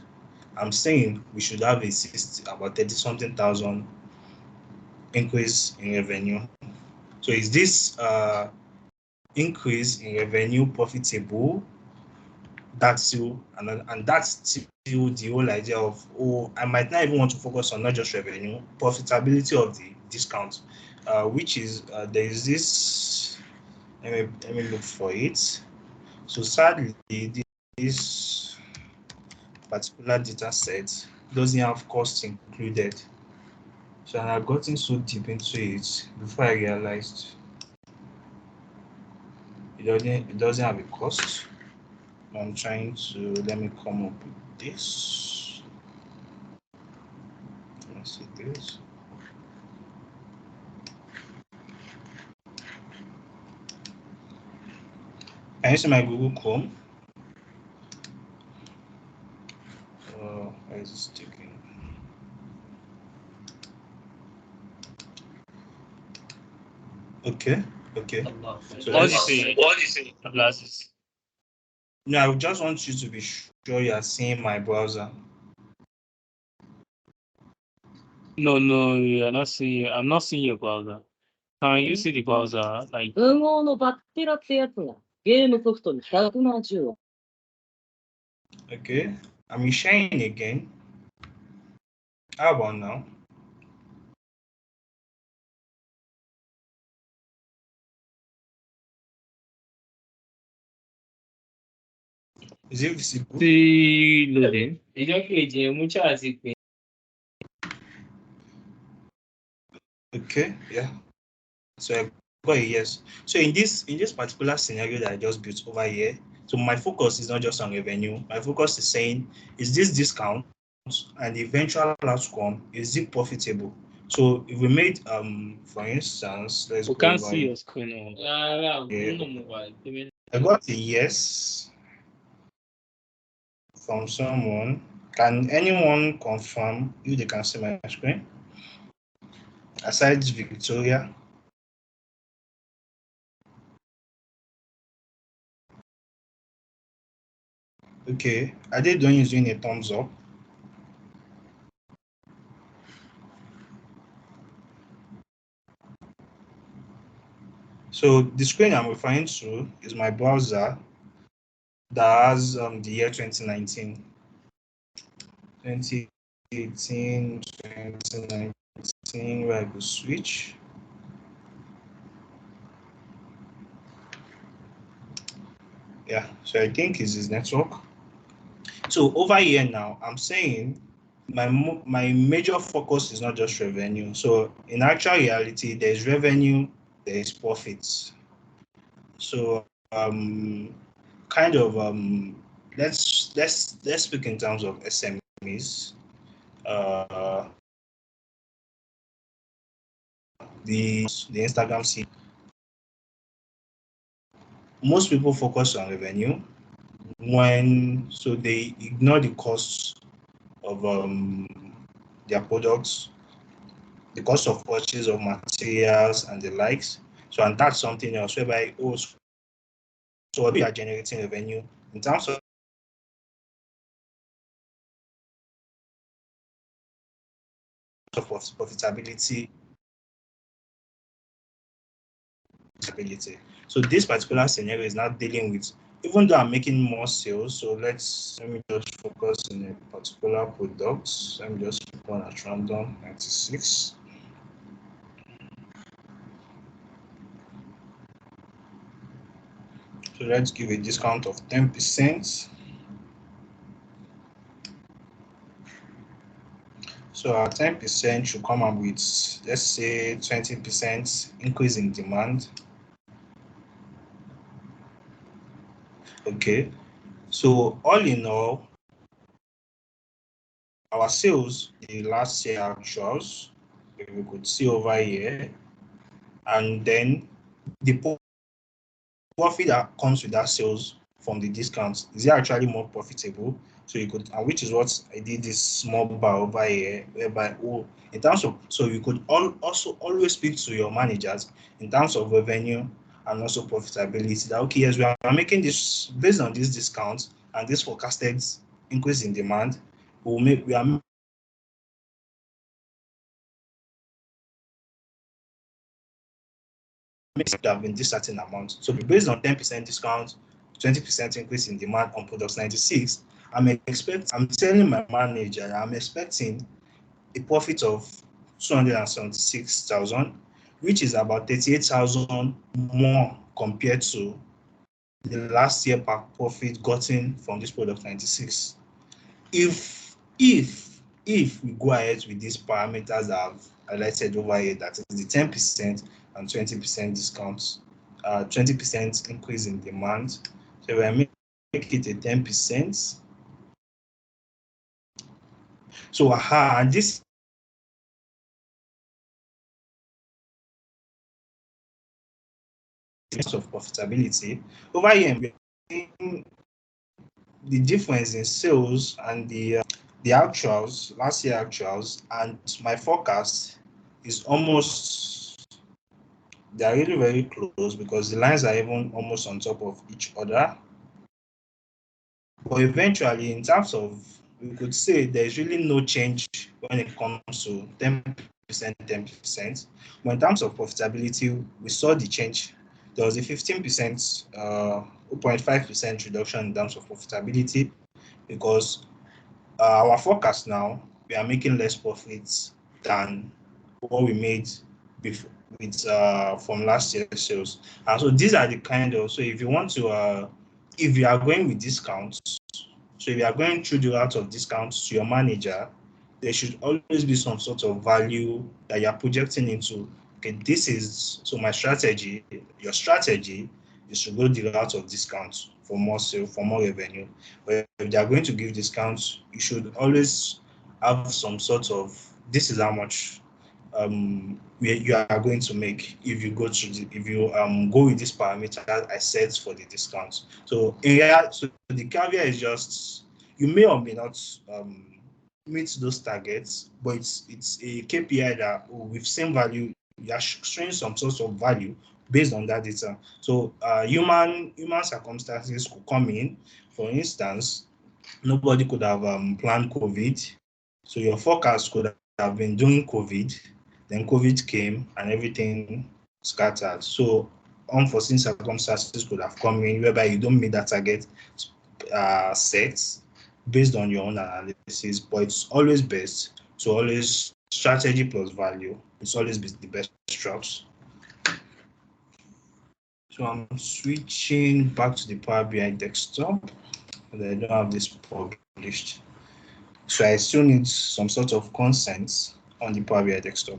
I'm saying we should have about 30 something thousand increase in revenue. So is this increase in revenue profitable? That's still and that's still the whole idea of, oh, I might not even want to focus on not just revenue, profitability of the discount, which is there is this. Let me look for it. So sadly, this particular data set doesn't have cost included. So I've gotten so deep into it before I realized it doesn't have a cost. I'm trying to let me come up with this. Let's see this. Can you see my Google Chrome? Where is it sticking? Okay. So what do you say? AbdulAzeez? No, I just want you to be sure you are seeing my browser. No, you're not seeing. I'm not seeing your browser. Can you see the browser? Like, 文豪のバッテラってやつがゲームソフトに170億。 Okay, I'm sharing again. How about now? Is it visible? see loading. Okay, Yeah. So I got a yes. So in this particular scenario that I just built over here, so my focus is not just on revenue. My focus is saying, is this discount and the eventual outcome, is it profitable? So if we made for instance, let's we go can't over see it. your screen. I got a yes from someone. Can anyone confirm if they can see my screen? Aside Victoria. Okay, are they doing using a thumbs up? So the screen I'm referring to is my browser that has the year 2019, 2018, 2019, where I could switch. Yeah, so I think it's his network. So over here now, I'm saying my major focus is not just revenue. So in actual reality, there's revenue, there is profits. So kind of let's speak in terms of SMEs. The Instagram scene. Most people focus on revenue so they ignore the costs of their products, the cost of purchase of materials and the likes. So and that's something else whereby also so we are generating revenue in terms of profitability. So this particular scenario is not dealing with, even though I'm making more sales, so let me just focus on a particular product. Let me just pick one at random, 96. So let's give a discount of 10%. So our 10% should come up with, let's say, 20% increase in demand. Okay, so all in all, our sales the last year actuals, if we could see over here, and then the profit that comes with that sales from the discounts, is it actually more profitable? So you could, and which is what I did this small bar over here, whereby in terms of, so you could also always speak to your managers in terms of revenue and also profitability. That okay, yes, we are making this based on these discounts and this forecasted increase in demand. we are have been this certain amount. So based on 10% discount, 20% increase in demand on products 96, I'm telling my manager I'm expecting a profit of 276,000, which is about 38,000 more compared to the last year per profit gotten from this product 96. If we go ahead with these parameters that I've highlighted over here, that is the 10% and 20% discounts, 20% increase in demand. So we make it a 10%. So and this of profitability over here, we are seeing the difference in sales and the actuals, last year actuals, and my forecast is almost, they are really very close because the lines are even almost on top of each other. But eventually, in terms of, we could say there's really no change when it comes to 10%, 10%. But in terms of profitability, we saw the change. There was a 15%, 0.5% reduction in terms of profitability because our forecast now, we are making less profits than what we made before with from last year's sales. And so these are the kind of, so if you want to, if you are going with discounts, so if you are going through the route of discounts to your manager, there should always be some sort of value that you are projecting into. Okay, this is, so my strategy, your strategy is to go the route of discounts for more sale, for more revenue. But if they are going to give discounts, you should always have some sort of, this is how much you are going to make if you go to if you go with this parameter I set for the discounts. So so the caveat is just you may or may not meet those targets, but it's a KPI that with same value you are showing some sort of value based on that data. So human circumstances could come in. For instance, nobody could have planned COVID, so your forecast could have been during COVID. Then COVID came and everything scattered. So unforeseen circumstances could have come in whereby you don't meet that target set based on your own analysis. But it's always best to always strategy plus value. It's always the best straps. So I'm switching back to the Power BI desktop, but I don't have this published. So I still need some sort of consent on the Power BI desktop.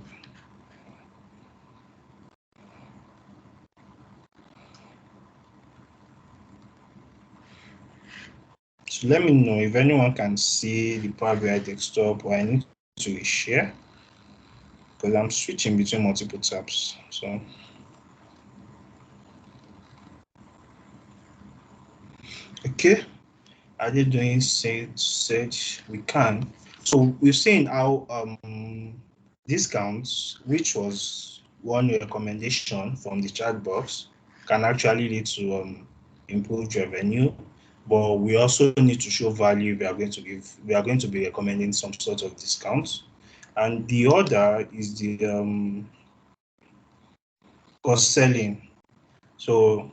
So let me know if anyone can see the Power BI desktop or I need to share because I'm switching between multiple tabs. So okay, are they doing search? We can. So we've seen how discounts, which was one recommendation from the chat box, can actually lead to improved revenue. But we also need to show value. We are going to be recommending some sort of discounts. And the other is the cost selling. So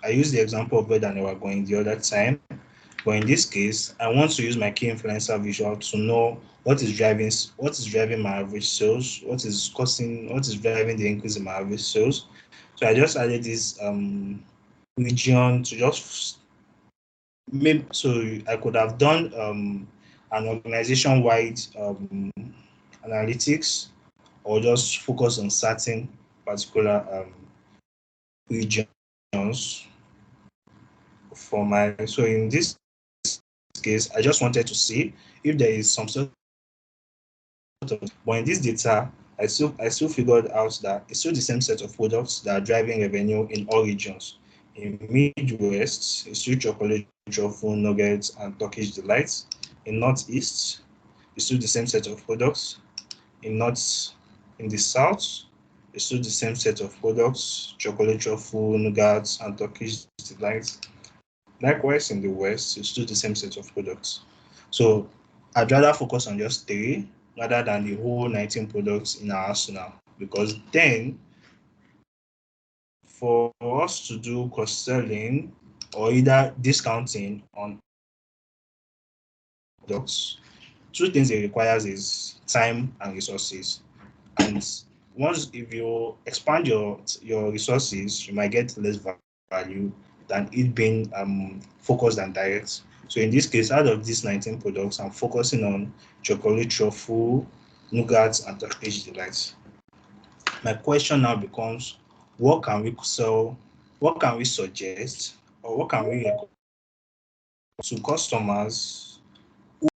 I used the example of where they were going the other time. But in this case, I want to use my key influencer visual to know what is driving my average sales, what is driving the increase in my average sales. So I just added this region to just maybe, so I could have done an organization-wide analytics or just focus on certain particular regions for my, so in this case, I just wanted to see if there is some sort of, but in this data, I still figured out that it's still the same set of products that are driving revenue in all regions. In Midwest, it's still chocolate, truffle, nuggets, and Turkish delights. In Northeast, it's still the same set of products. In the South, it's still the same set of products, chocolate, truffle, nuggets, and Turkish delights. Likewise, in the West, it's still the same set of products. So I'd rather focus on just 3 rather than the whole 19 products in our arsenal, because then for us to do cross-selling or either discounting on products, 2 things it requires is time and resources. And once if you expand your resources, you might get less value than it being focused and direct. So in this case, out of these 19 products, I'm focusing on chocolate truffle, nougats, and Turkish delights. My question now becomes, what can we sell? What can we suggest, or what can we recommend to customers who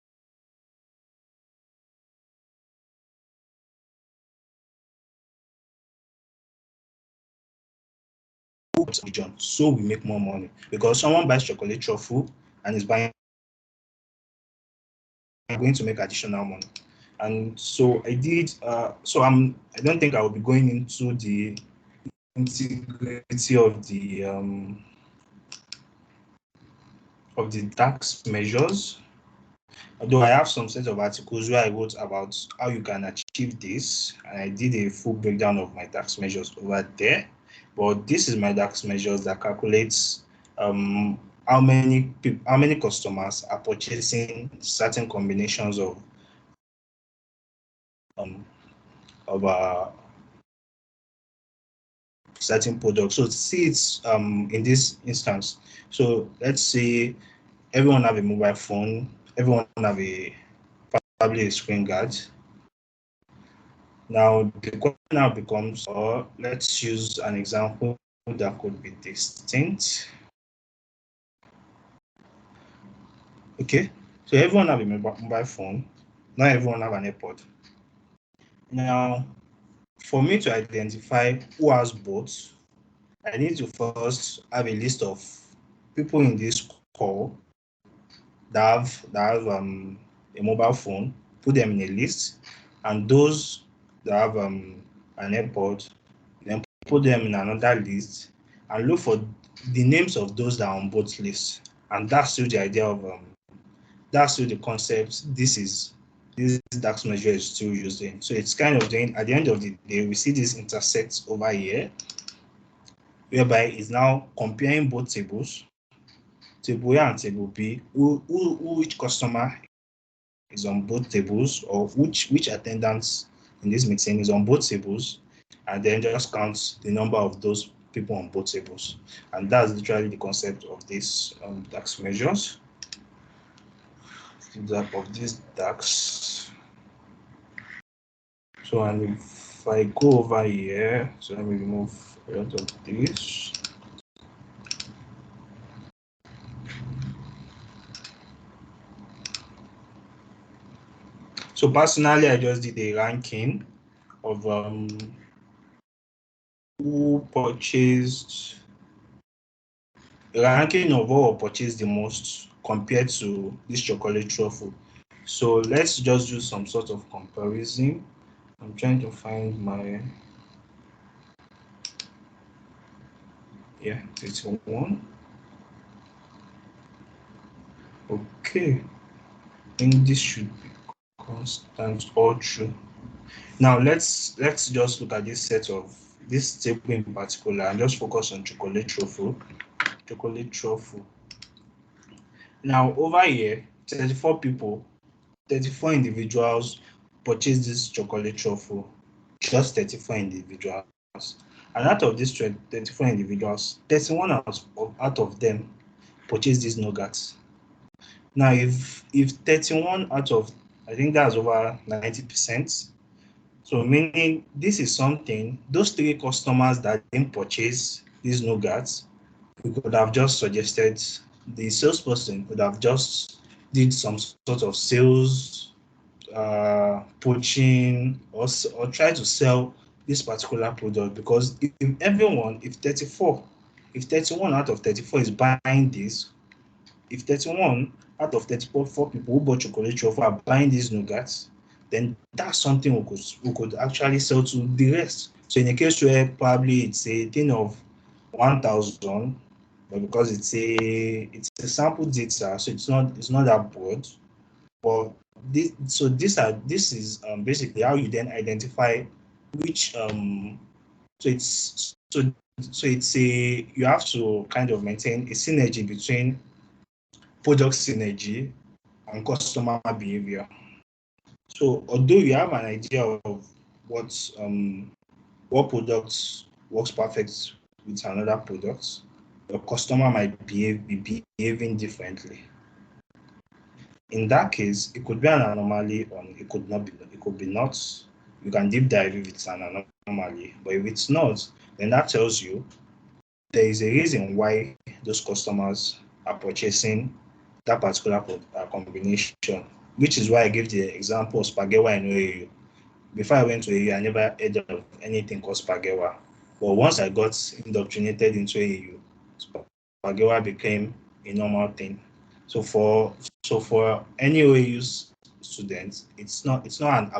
region, so we make more money? Because someone buys chocolate truffle and is buying, going to make additional money. And so I did. So I don't think I will be going into the integrity of the tax measures. Although I have some set of articles where I wrote about how you can achieve this, and I did a full breakdown of my tax measures over there. But this is my tax measures that calculates how many customers are purchasing certain combinations of uh, certain products. So see it's in this instance. So let's say everyone have a mobile phone, everyone have probably a screen guard. Now the question now becomes, or let's use an example that could be distinct. Okay, so everyone have a mobile phone, not everyone have an AirPod. Now, for me to identify who has both, I need to first have a list of people in this call that have a mobile phone, put them in a list, and those that have an AirPod, then put them in another list, and look for the names of those that are on both lists. And that's still the idea of that's still the concept. This tax measure is still using. So it's kind of doing, at the end of the day, we see this intersect over here, whereby it's now comparing both tables, table A and table B, which customer is on both tables, or which attendants in this meeting is on both tables, and then just count the number of those people on both tables. And that's literally the concept of this tax measures. Of this tax. So, and if I go over here, so let me remove a lot of this. So personally, I just did a ranking of who purchased, a ranking of who purchased the most compared to this chocolate truffle. So let's just do some sort of comparison. I'm trying to find my, yeah, it's one. Okay, I think this should be constant or true. Now let's just look at this set of this table in particular and just focus on chocolate truffle. Chocolate truffle. Now over here, 34 people, 34 individuals purchased this chocolate truffle. Just 34 individuals. And out of these 34 individuals, 31 out of them purchased these nuggets. Now, if 31 out of, I think that's over 90%. So meaning this is something, those 3 customers that didn't purchase these nuggets, we could have just suggested, the salesperson could have just did some sort of sales poaching, or try to sell this particular product, because if 31 out of 34 is buying this, if 31 out of 34 people who bought chocolate truffle are buying these nuggets, then that's something we could actually sell to the rest. So in a case where probably it's a thing of 1,000, but because it's a sample data, so it's not that broad. But this is basically how you then identify which it's a you have to kind of maintain a synergy between product synergy and customer behavior. So although you have an idea of what product works perfect with another product, your customer might be behaving differently. In that case, it could be an anomaly or it could not be. It could be not. You can deep dive if it's an anomaly, but if it's not, then that tells you there is a reason why those customers are purchasing that particular combination, which is why I gave the example of spaghetti in OAU. Before I went to AU, I never heard of anything called spaghetti. But once I got indoctrinated into AU, spaghetti became a normal thing. So for any OAU students, it's not an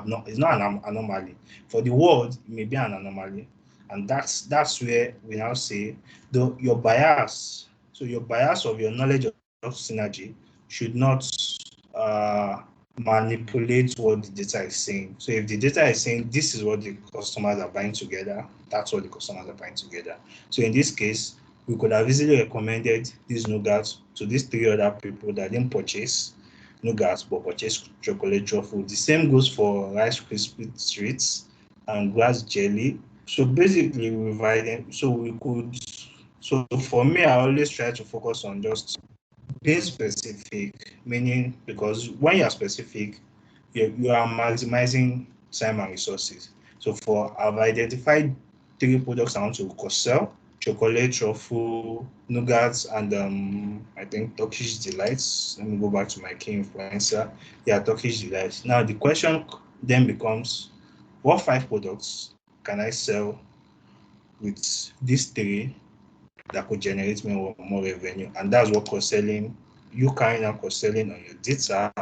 anomaly. For the world, it may be an anomaly, and that's where we now say your bias. So your bias of your knowledge of synergy should not manipulate what the data is saying. So if the data is saying this is what the customers are buying together, that's what the customers are buying together. So in this case, we could have easily recommended these nougats to these 3 other people that didn't purchase nougats but purchased chocolate truffle. The same goes for Rice Krispie treats and grass jelly. So basically, so for me, I always try to focus on just being specific, meaning because when you are specific, you are maximizing time and resources. So I've identified 3 products I want to cross-sell: chocolate, truffle, nougats, and I think Turkish delights. Let me go back to my key influencer. Yeah, Turkish delights. Now the question then becomes, what 5 products can I sell with these 3 that could generate me more revenue? And that's what cross-selling, you carrying out cross-selling on your data,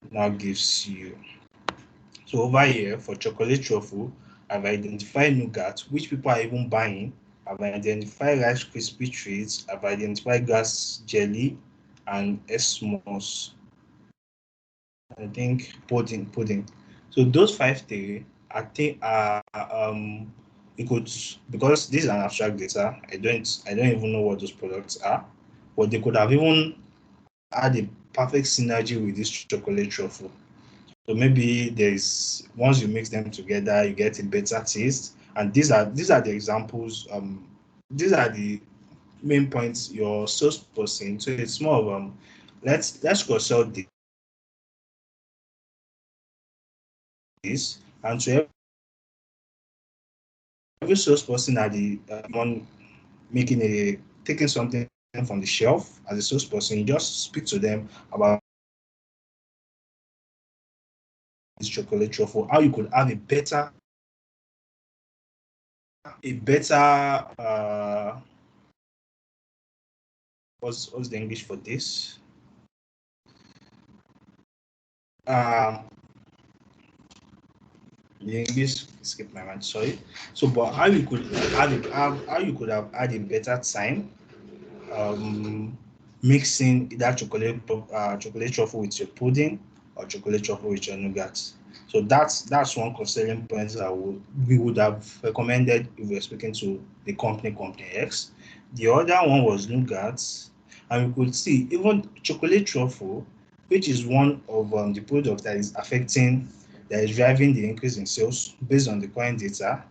now gives you. So over here for chocolate truffle, I've identified nougat, which people are even buying. I've identified Rice Krispie treats. I've identified grass jelly and Esmos. I think pudding. So those 5 theory, I think you could, because this is an abstract data, I don't even know what those products are, but they could have even had a perfect synergy with this chocolate truffle. So maybe there's, once you mix them together, you get a better taste. And these are the examples. These are the main points your salesperson. So it's more of let's cross-sell this, and to every salesperson at the one taking something from the shelf as a salesperson, you just speak to them about this chocolate truffle, how you could have a better what's the English for this? The English escaped my mind, sorry. So, but how you could have had a better time mixing that chocolate truffle with your pudding or chocolate truffle with your nougat. So that's one cross-selling point that we would have recommended if we were speaking to the company X. The other one was nougats, and we could see even chocolate truffle, which is one of the products that is driving the increase in sales based on the current data,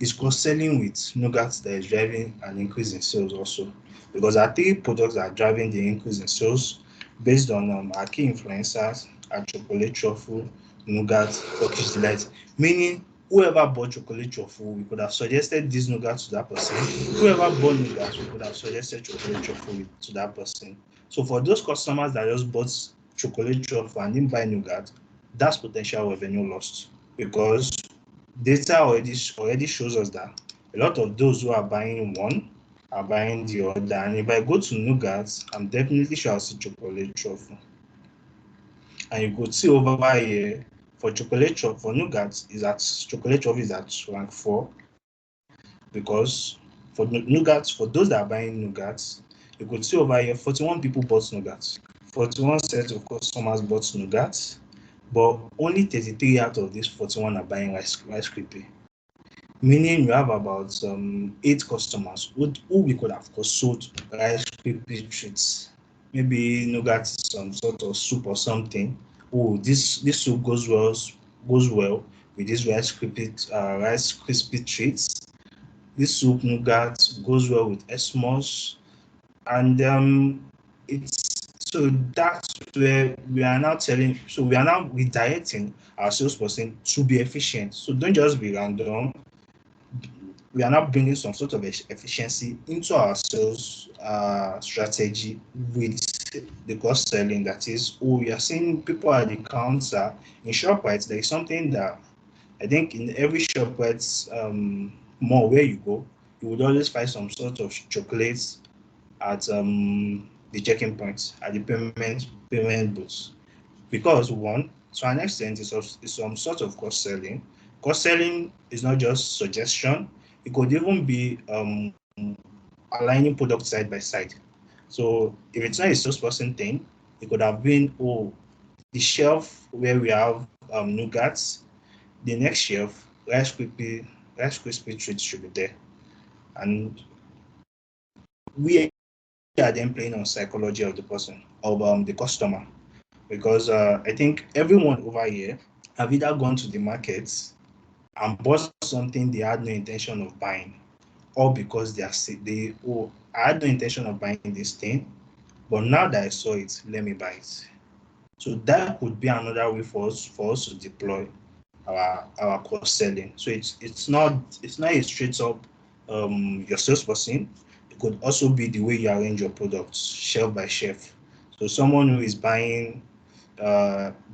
is cross-selling with nougats that is driving an increase in sales also, because our 3 products are driving the increase in sales based on our key influencers, our chocolate truffle, nougat, Turkish delight. Meaning, whoever bought chocolate truffle, we could have suggested this nougat to that person. Whoever bought nougat, we could have suggested chocolate truffle to that person. So for those customers that just bought chocolate truffle and didn't buy nougat, that's potential revenue lost, because data already shows us that a lot of those who are buying one are buying the other. And if I go to nougats, I'm definitely sure I'll see chocolate truffle. And you could see over here for chocolate truffle, for nougats, chocolate truffle is at rank 4, because for nougats, for those that are buying nougats, you could see over here 41 people bought nougats. 41 sets of customers bought nougat, but only 33 out of these 41 are buying Rice Krispie. Meaning you have about 8 customers who we could have sold Rice Krispie treats. Maybe nougat is some sort of soup or something. Oh, this soup goes well with this Rice Krispie treats. This soup nougat goes well with Esmos, and it's so that's where we are now redirecting our salesperson to be efficient. So don't just be random. We are now bringing some sort of efficiency into our sales strategy with the cross selling. That is, we are seeing people at the counter in ShopRite. There is something that I think in every ShopRite mall where you go, you would always find some sort of chocolates at the checking points, at the payment booths. Because one, to an extent, is some sort of cross-selling. Cross-selling is not just suggestion. It could even be aligning products side by side. So if it's not a salesperson thing, it could have been, the shelf where we have nougats, the next shelf, Rice Krispie treats should be there. And we are then playing on psychology of the person, of the customer. Because I think everyone over here have either gone to the markets and bought something they had no intention of buying, or because I had no intention of buying this thing, but now that I saw it, let me buy it. So that could be another way for us to deploy our cross selling. So it's not a straight up your salesperson. It could also be the way you arrange your products shelf by shelf. So someone who is buying,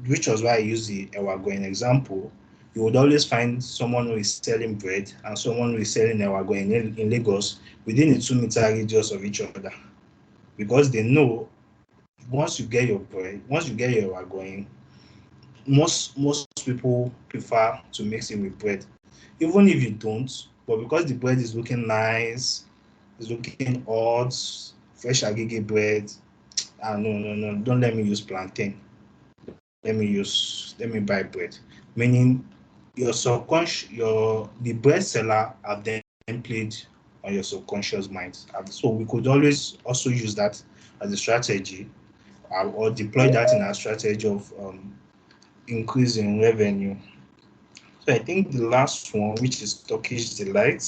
which was why I use the Ewagoin example, you would always find someone who is selling bread and someone who is selling Ewagoin in Lagos within a 2-meter radius of each other, because they know once you get your bread, once you get your Ewagoin, most people prefer to mix it with bread, even if you don't. But because the bread is looking nice, it's looking hot, fresh agege bread, no, don't let me use plantain. Let me buy bread. Meaning your the bread seller have then played on your subconscious mind. So we could always also use that as a strategy, or deploy that in our strategy of increasing revenue. So I think the last one, which is Turkish Delight,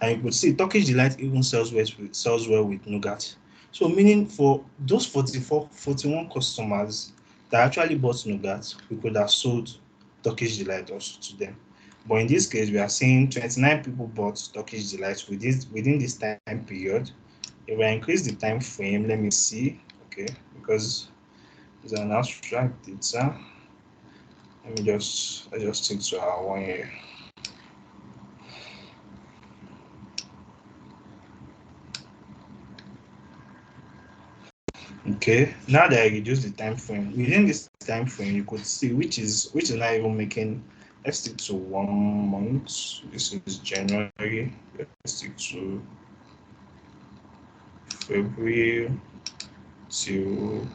and you could see Turkish Delight even sells well with nougat. So meaning for those 41 customers that actually bought nougat, we could have sold Turkish Delight also to them. But in this case, we are seeing 29 people bought Turkish Delight within this time period. If I increase the time frame, let me see. Okay, because it's an abstract data. I just stick to our 1 year. Okay, now that I reduce the time frame, within this time frame, you could see which is not even making. Let's stick to 1 month. This is January. Let's stick to February till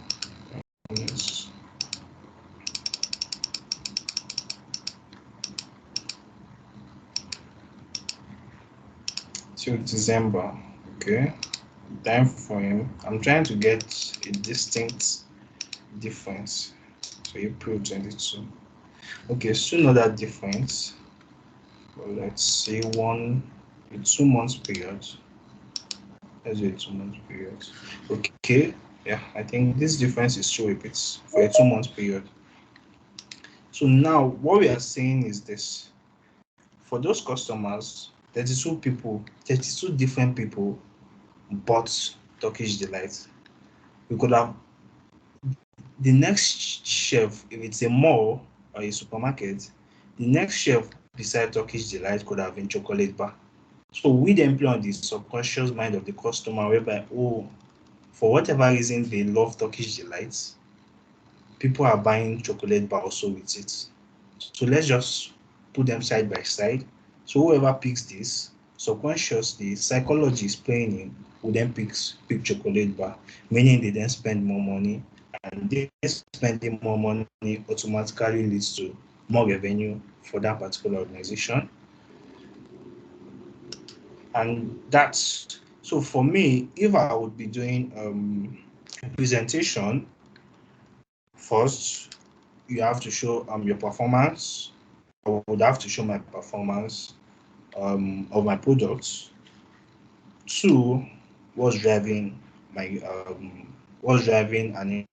December. Okay, time frame. I'm trying to get a distinct difference. So April 22. Okay, still not that difference. But let's say a 2 months period. Let's do a 2 months period. Okay, yeah, I think this difference is still a bit for a 2 months period. So now what we are saying is this: for those customers, 32 different people bought Turkish Delight. We could have the next shelf, if it's a mall or a supermarket, the next shelf beside Turkish Delight could have been chocolate bar. So we then play on the subconscious mind of the customer, whereby, for whatever reason they love Turkish Delights, people are buying chocolate bar also with it. So let's just put them side by side. So whoever picks this, subconsciously, psychology is playing in, who then pick chocolate bar, meaning they then spend more money and this spending more money automatically leads to more revenue for that particular organization. And that's so for me, if I would be doing a presentation, first you have to show your performance. I would have to show my performance of my products. Two, what's driving my an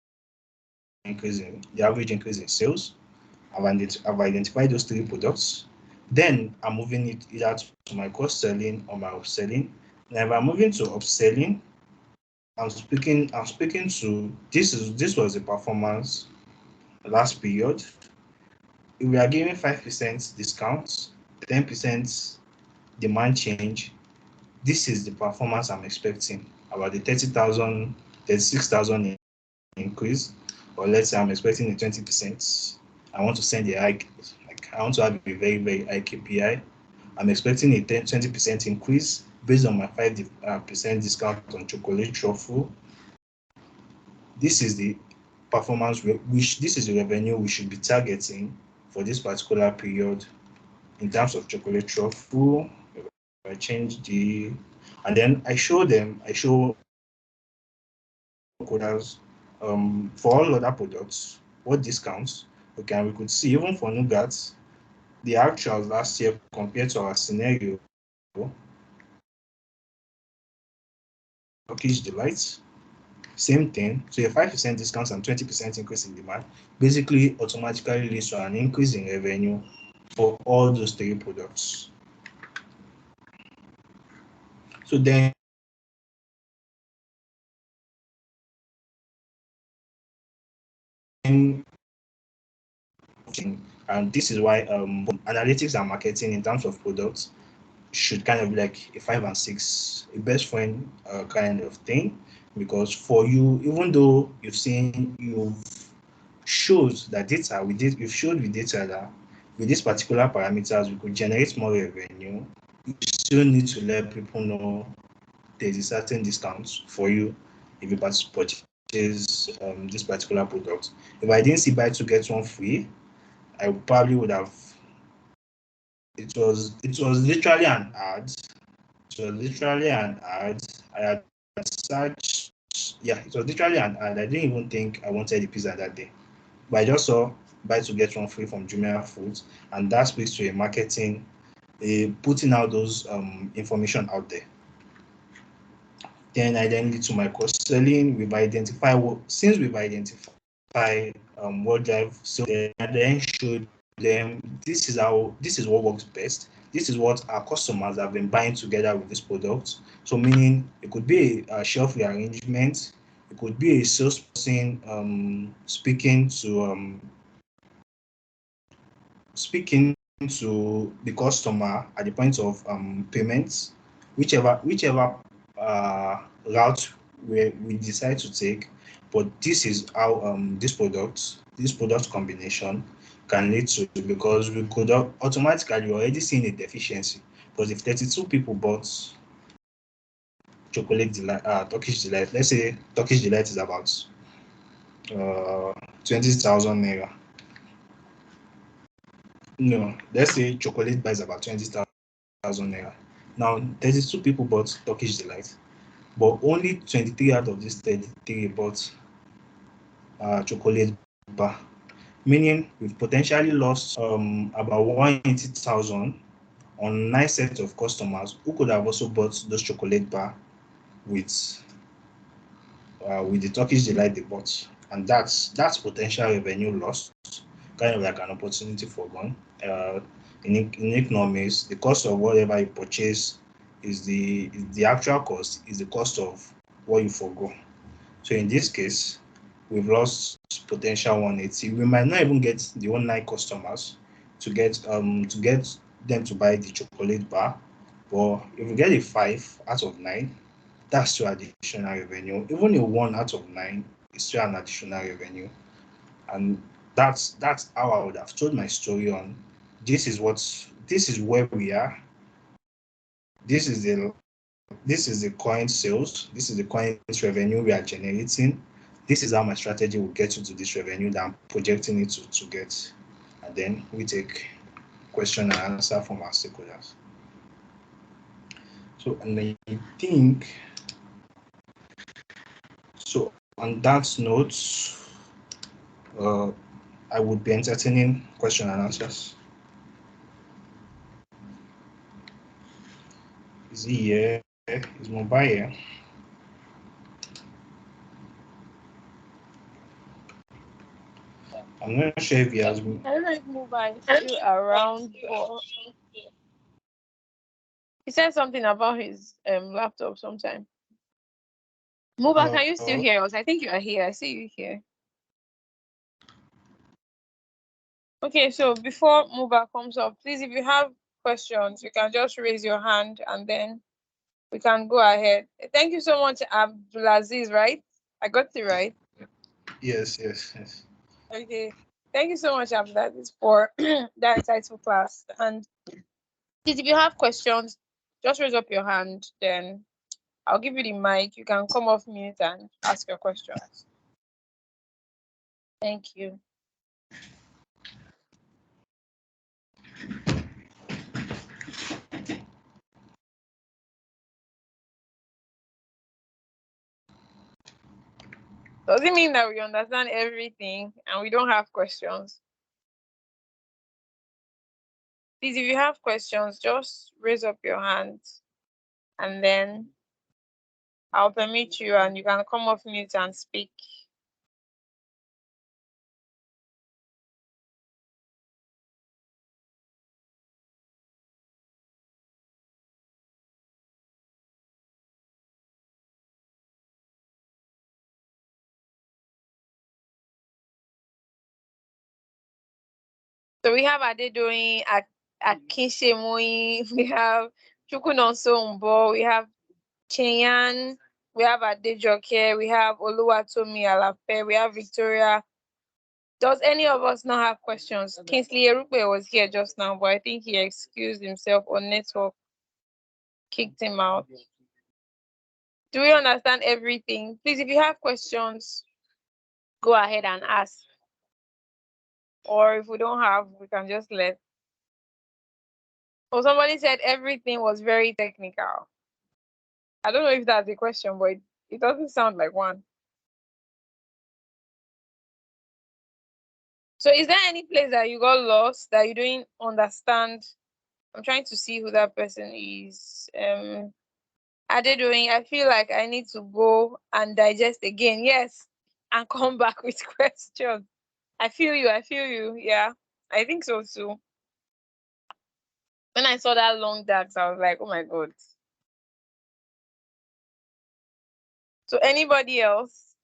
increase in the average increase in sales. I've identified those three products. Then I'm moving it either to my cross selling or my upselling. Now, if I'm moving to upselling, I'm speaking to this was the performance last period. If we are giving 5% discounts, 10% demand change, this is the performance I'm expecting about the 30,000, 36,000 increase, or let's say I'm expecting a 20%. I want to send a high, I want to have a very, very high KPI. I'm expecting a 20% increase based on my 5% discount on chocolate truffle. This is the performance this is the revenue we should be targeting for this particular period in terms of chocolate truffle. I change and then I show coders for all other products what discounts we could see. Even for nougat, the actuals last year compared to our scenario, Turkish Delight, same thing. So a 5% discount and 20% increase in demand basically automatically leads to an increase in revenue for all those three products. So then and this is why analytics and marketing in terms of products should kind of be like a 5 and 6, a best friend kind of thing, because for you, even though you've showed that data we've showed with data that with these particular parameters we could generate more revenue, you still need to let people know there's a certain discount for you if you purchase this particular product. If I didn't see buy two get one free, I probably would have. It was literally an ad. It was literally an ad. I had searched. Yeah, it was literally an ad. I didn't even think I wanted the pizza that day, but I just saw buy to get one free from Jumia Foods, and that speaks to a marketing, putting out those information out there. Then I then lead to my cross selling. We've identified what drive, so I then showed them this is what works best. This is what our customers have been buying together with this product. So meaning it could be a shelf rearrangement, it could be a salesperson speaking to the customer at the point of payments, whichever route we decide to take. But this is how this product combination can lead to, because we could automatically already seeing a deficiency, because if 32 people bought chocolate delight, Turkish delight, let's say Turkish delight is about 20,000 naira. No, let's say chocolate buys about 20,000 naira. Now 32 people bought Turkish delight, but only 23 out of these 33 bought chocolate bar, meaning we've potentially lost about 180,000 on 9 sets of customers who could have also bought those chocolate bar with the Turkish delight they bought, and that's potential revenue lost, kind of like an opportunity forgone. In economics, the cost of whatever you purchase is the actual cost is the cost of what you forgo. So in this case, we've lost potential 180. We might not even get the 9 customers to get them to buy the chocolate bar, but if we get a 5 out of 9, that's still additional revenue. Even a 1 out of 9 is still an additional revenue, and that's how I would have told my story on. This is where we are. This is the current sales. This is the current revenue we are generating. this is how my strategy will get you to this revenue that I'm projecting it to get. And then we take question and answer from our stakeholders. So, and I think, so on that note, I would be entertaining question and answers. Is he here? Is Mobile here? I'm not sure if he has been. I don't know if Mobile is still around, but he said something about his laptop sometime. Mobile, can you still hear us? I think you are here. I see you here. Okay, so before Mobile comes up, please, if you have questions, you can just raise your hand and then we can go ahead. Thank you so much, AbdulAzeez, right? I got it right. Yes. Okay. Thank you so much, AbdulAzeez, for that insightful class. And please, if you have questions, just raise up your hand, then I'll give you the mic. You can come off mute and ask your questions. Thank you. Does it mean that we understand everything and we don't have questions? Please, if you have questions, just raise up your hand and then I'll permit you and you can come off mute and speak. So we have Adedoyin, Akinshemoyin, we have Chukunonsombo, we have Chenyan, we have Adejoke, we have Oluwatomi Alape, we have Victoria. Does any of us not have questions? Kingsley Erupe was here just now, but I think he excused himself or network kicked him out. Do we understand everything? Please, if you have questions, go ahead and ask. Or if we don't have, we can just let. Or somebody said everything was very technical. I don't know if that's a question, but it doesn't sound like one. So is there any place that you got lost that you don't understand? I'm trying to see who that person is. Adedoyin, I feel like I need to go and digest again. Yes, and come back with questions. I feel you. Yeah, I think so too. When I saw that long dax, I was like, oh my God. So anybody else?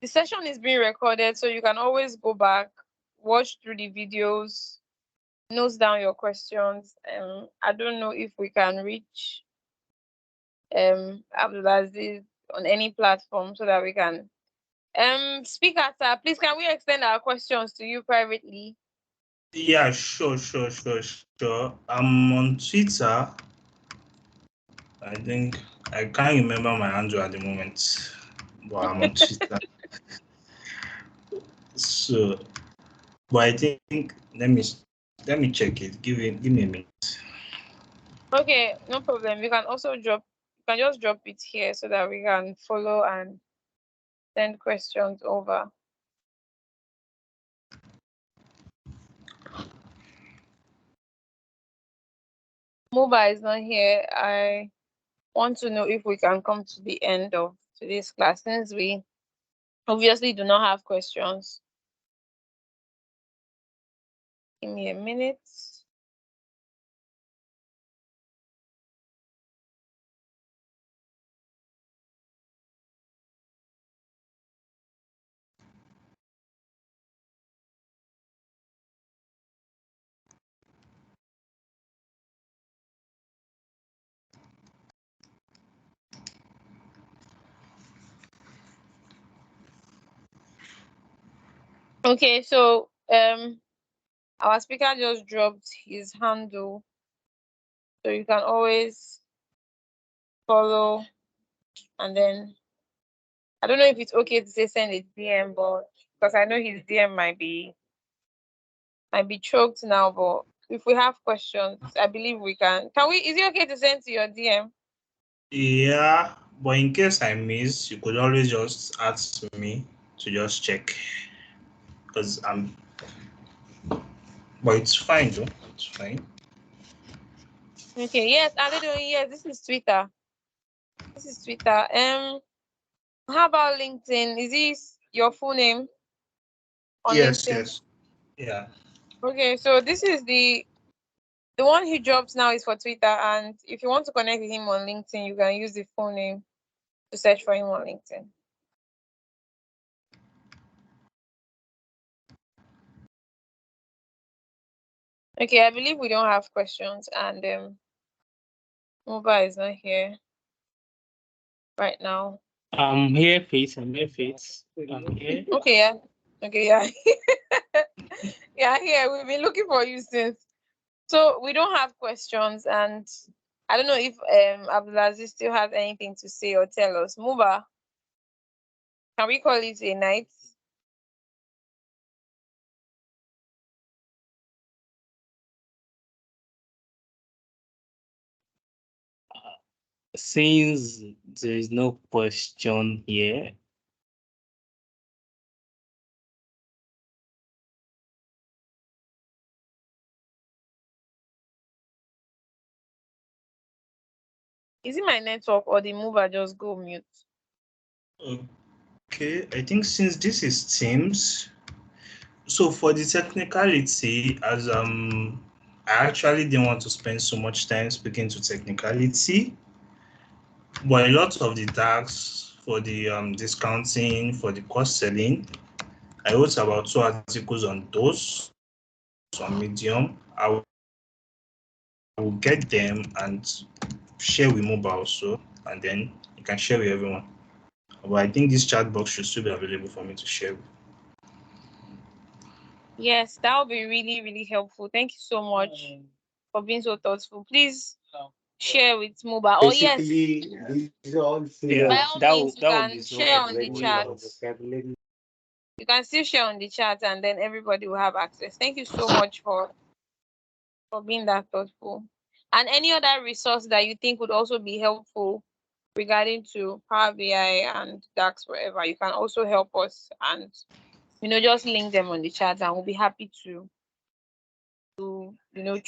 The session is being recorded, so you can always go back, watch through the videos, note down your questions. I don't know if we can reach AbdulAzeez on any platform so that we can speak after. Please, can we extend our questions to you privately? Yeah, sure. I'm on Twitter. I think I can't remember my handle at the moment, but I'm on Twitter. So, but I think let me check it. Give me a minute. Okay, no problem. You can also just drop it here so that we can follow and send questions over. Mobile is not here. I want to know if we can come to the end of today's class since we obviously do not have questions. Give me a minute. Okay, so our speaker just dropped his handle, so you can always follow and then I don't know if it's okay to say send a DM, but because I know his DM might be choked now, but if we have questions, I believe we can. Is it okay to send to your DM? Yeah, but in case I miss, you could always just ask me to just check. Because but it's fine though. It's fine. Okay, yes, yes, this is Twitter. This is Twitter. How about LinkedIn? Is this your full name on Yes, LinkedIn? yes. Yeah. Okay, so this is the one he drops now is for Twitter, and if you want to connect with him on LinkedIn, you can use the full name to search for him on LinkedIn. Okay, I believe we don't have questions, and Muba is not here right now. I'm here, Faith. I'm here, Faith. I'm here. Okay, yeah. Okay, yeah. Yeah, here. We've been looking for you since. So we don't have questions, and I don't know if AbdulAzeez still has anything to say or tell us. Muba, can we call it a night? Since there is no question here, Is it my network or the Muba just go mute? Okay, I think since this is Teams, so for the technicality, as I actually didn't want to spend so much time speaking to technicality, but a lot of the tasks for the discounting, for the cost selling, I wrote about 2 articles on those on Medium. I will get them and share with mobile also, and then you can share with everyone. But I think this chat box should still be available for me to share. Yes, that would be really, really helpful. Thank you so much for being so thoughtful. Please share with Muba. Oh yes, by all means, you can share on the chat. You can still share on the chat, and then everybody will have access. Thank you so much for being that thoughtful. And any other resource that you think would also be helpful regarding to Power BI and DAX, wherever, you can also help us, and just link them on the chat, and we'll be happy to chew them